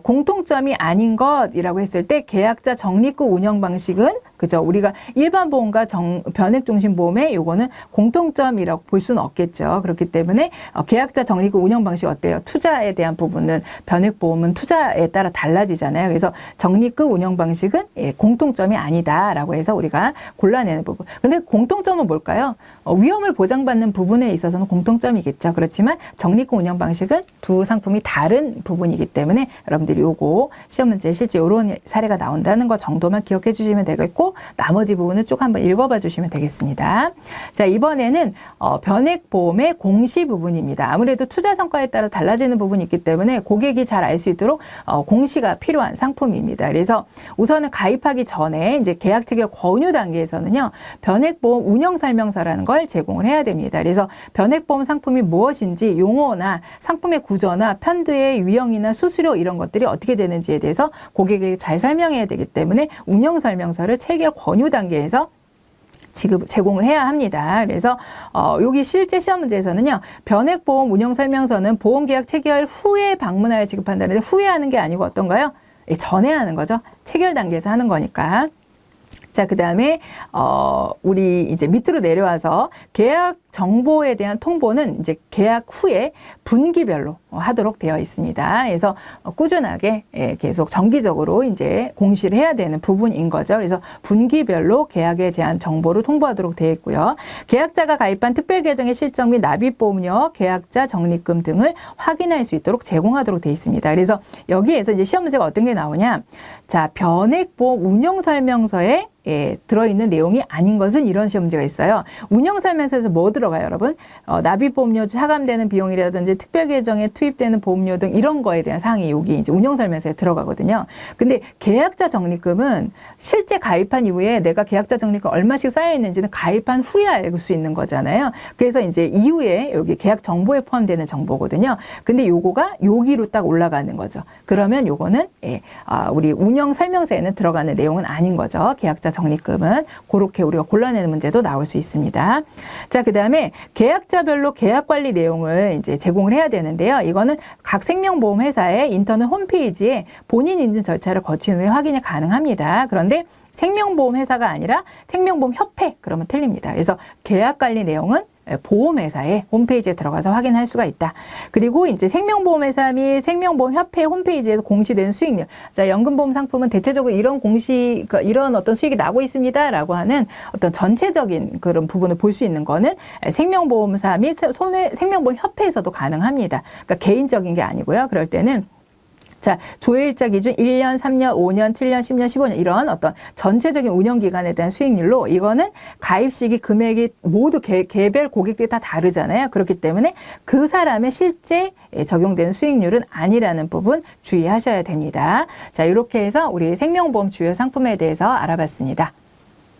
공통점이 아닌 것이라고 했을 때 계약자 적립금 운영 방식은 그죠? 우리가 일반 보험과 변액 종신보험의 요거는 공통점이라고 볼 수는 없겠죠. 그렇기 때문에 계약자 적립금 운영 방식 어때요? 투자에 대한 부분은 변액 보험은 투자에 따라 달라지잖아요. 그래서 적립금 운영 방식은 공통점이 아니다라고 해서 우리가 골라내는 부분. 근데 공통점은 뭘까요? 위험을 보장받는 부분에 있어서는 공통점이겠죠. 그렇지만 적립금 운영 방식은 두 상품이 다른 부분이기 때문에 여러분들이 요거 시험 문제에 실제 이런 사례가 나온다는 것 정도만 기억해 주시면 되겠고, 나머지 부분을 쭉 한번 읽어봐 주시면 되겠습니다. 자, 이번에는 변액 보험의 공시 부분입니다. 아무래도 투자 성과에 따라 달라지는 부분이 있기 때문에 고객이 잘 알 수 있도록 공시가 필요한 상품입니다. 그래서 우선은 가입하기 전에 이제 계약 체결 권유 단계에서는요, 변액 보험 운영 설명서라는 걸 제공을 해야 됩니다. 그래서 변액 보험 상품이 무엇인지 용어나 상품의 구조나 펀드의 유형이나 수수료 이런 것들이 어떻게 되는지에 대해서 고객에게 잘 설명해야 되기 때문에 운영 설명서를 체결 권유 단계에서 제공을 해야 합니다. 그래서 여기 실제 시험 문제에서는요. 변액보험 운영설명서는 보험계약 체결 후에 방문하여 지급한다는데 후에 하는 게 아니고 어떤가요? 전에 하는 거죠. 체결 단계에서 하는 거니까. 자, 그 다음에, 우리 이제 밑으로 내려와서 계약 정보에 대한 통보는 이제 계약 후에 분기별로 하도록 되어 있습니다. 그래서 꾸준하게 계속 정기적으로 이제 공시를 해야 되는 부분인 거죠. 그래서 분기별로 계약에 대한 정보를 통보하도록 되어 있고요. 계약자가 가입한 특별계정의 실적 및 납입보험료, 계약자 적립금 등을 확인할 수 있도록 제공하도록 되어 있습니다. 그래서 여기에서 이제 시험 문제가 어떤 게 나오냐. 자, 변액보험 운영설명서에 들어있는 내용이 아닌 것은 이런 시험 문제가 있어요. 운영설명서에서 뭐 들어가요, 여러분? 납입보험료 차감되는 비용이라든지 특별계정에 투입되는 보험료 등 이런 거에 대한 사항이 여기 이제 운영설명서에 들어가거든요. 근데 계약자 적립금은 실제 가입한 이후에 내가 계약자 적립금 얼마씩 쌓여 있는지는 가입한 후에 알 수 있는 거잖아요. 그래서 이제 이후에 여기 계약 정보에 포함되는 정보거든요. 근데 요거가 여기로 딱 올라가는 거죠. 그러면 요거는 우리 운영설명서에는 들어가는 내용은 아닌 거죠. 계약자 적립금은 그렇게 우리가 골라내는 문제도 나올 수 있습니다. 자, 그 다음에 계약자별로 계약관리 내용을 이제 제공을 해야 되는데요. 이거는 각 생명보험 회사의 인터넷 홈페이지에 본인 인증 절차를 거친 후에 확인이 가능합니다. 그런데 생명보험 회사가 아니라 생명보험 협회 그러면 틀립니다. 그래서 계약관리 내용은 보험회사의 홈페이지에 들어가서 확인할 수가 있다. 그리고 이제 생명보험회사 및 생명보험협회 홈페이지에서 공시된 수익률. 자, 연금보험 상품은 대체적으로 이런 어떤 수익이 나고 있습니다라고 하는 어떤 전체적인 그런 부분을 볼 수 있는 거는 생명보험사 및 생명보험협회에서도 가능합니다. 그러니까 개인적인 게 아니고요. 그럴 때는 자, 조회일자 기준 1년, 3년, 5년, 7년, 10년, 15년 이런 어떤 전체적인 운영기간에 대한 수익률로 이거는 가입 시기 금액이 모두 개별 고객들이 다 다르잖아요. 그렇기 때문에 그 사람의 실제 적용되는 수익률은 아니라는 부분 주의하셔야 됩니다. 자, 이렇게 해서 우리 생명보험 주요 상품에 대해서 알아봤습니다.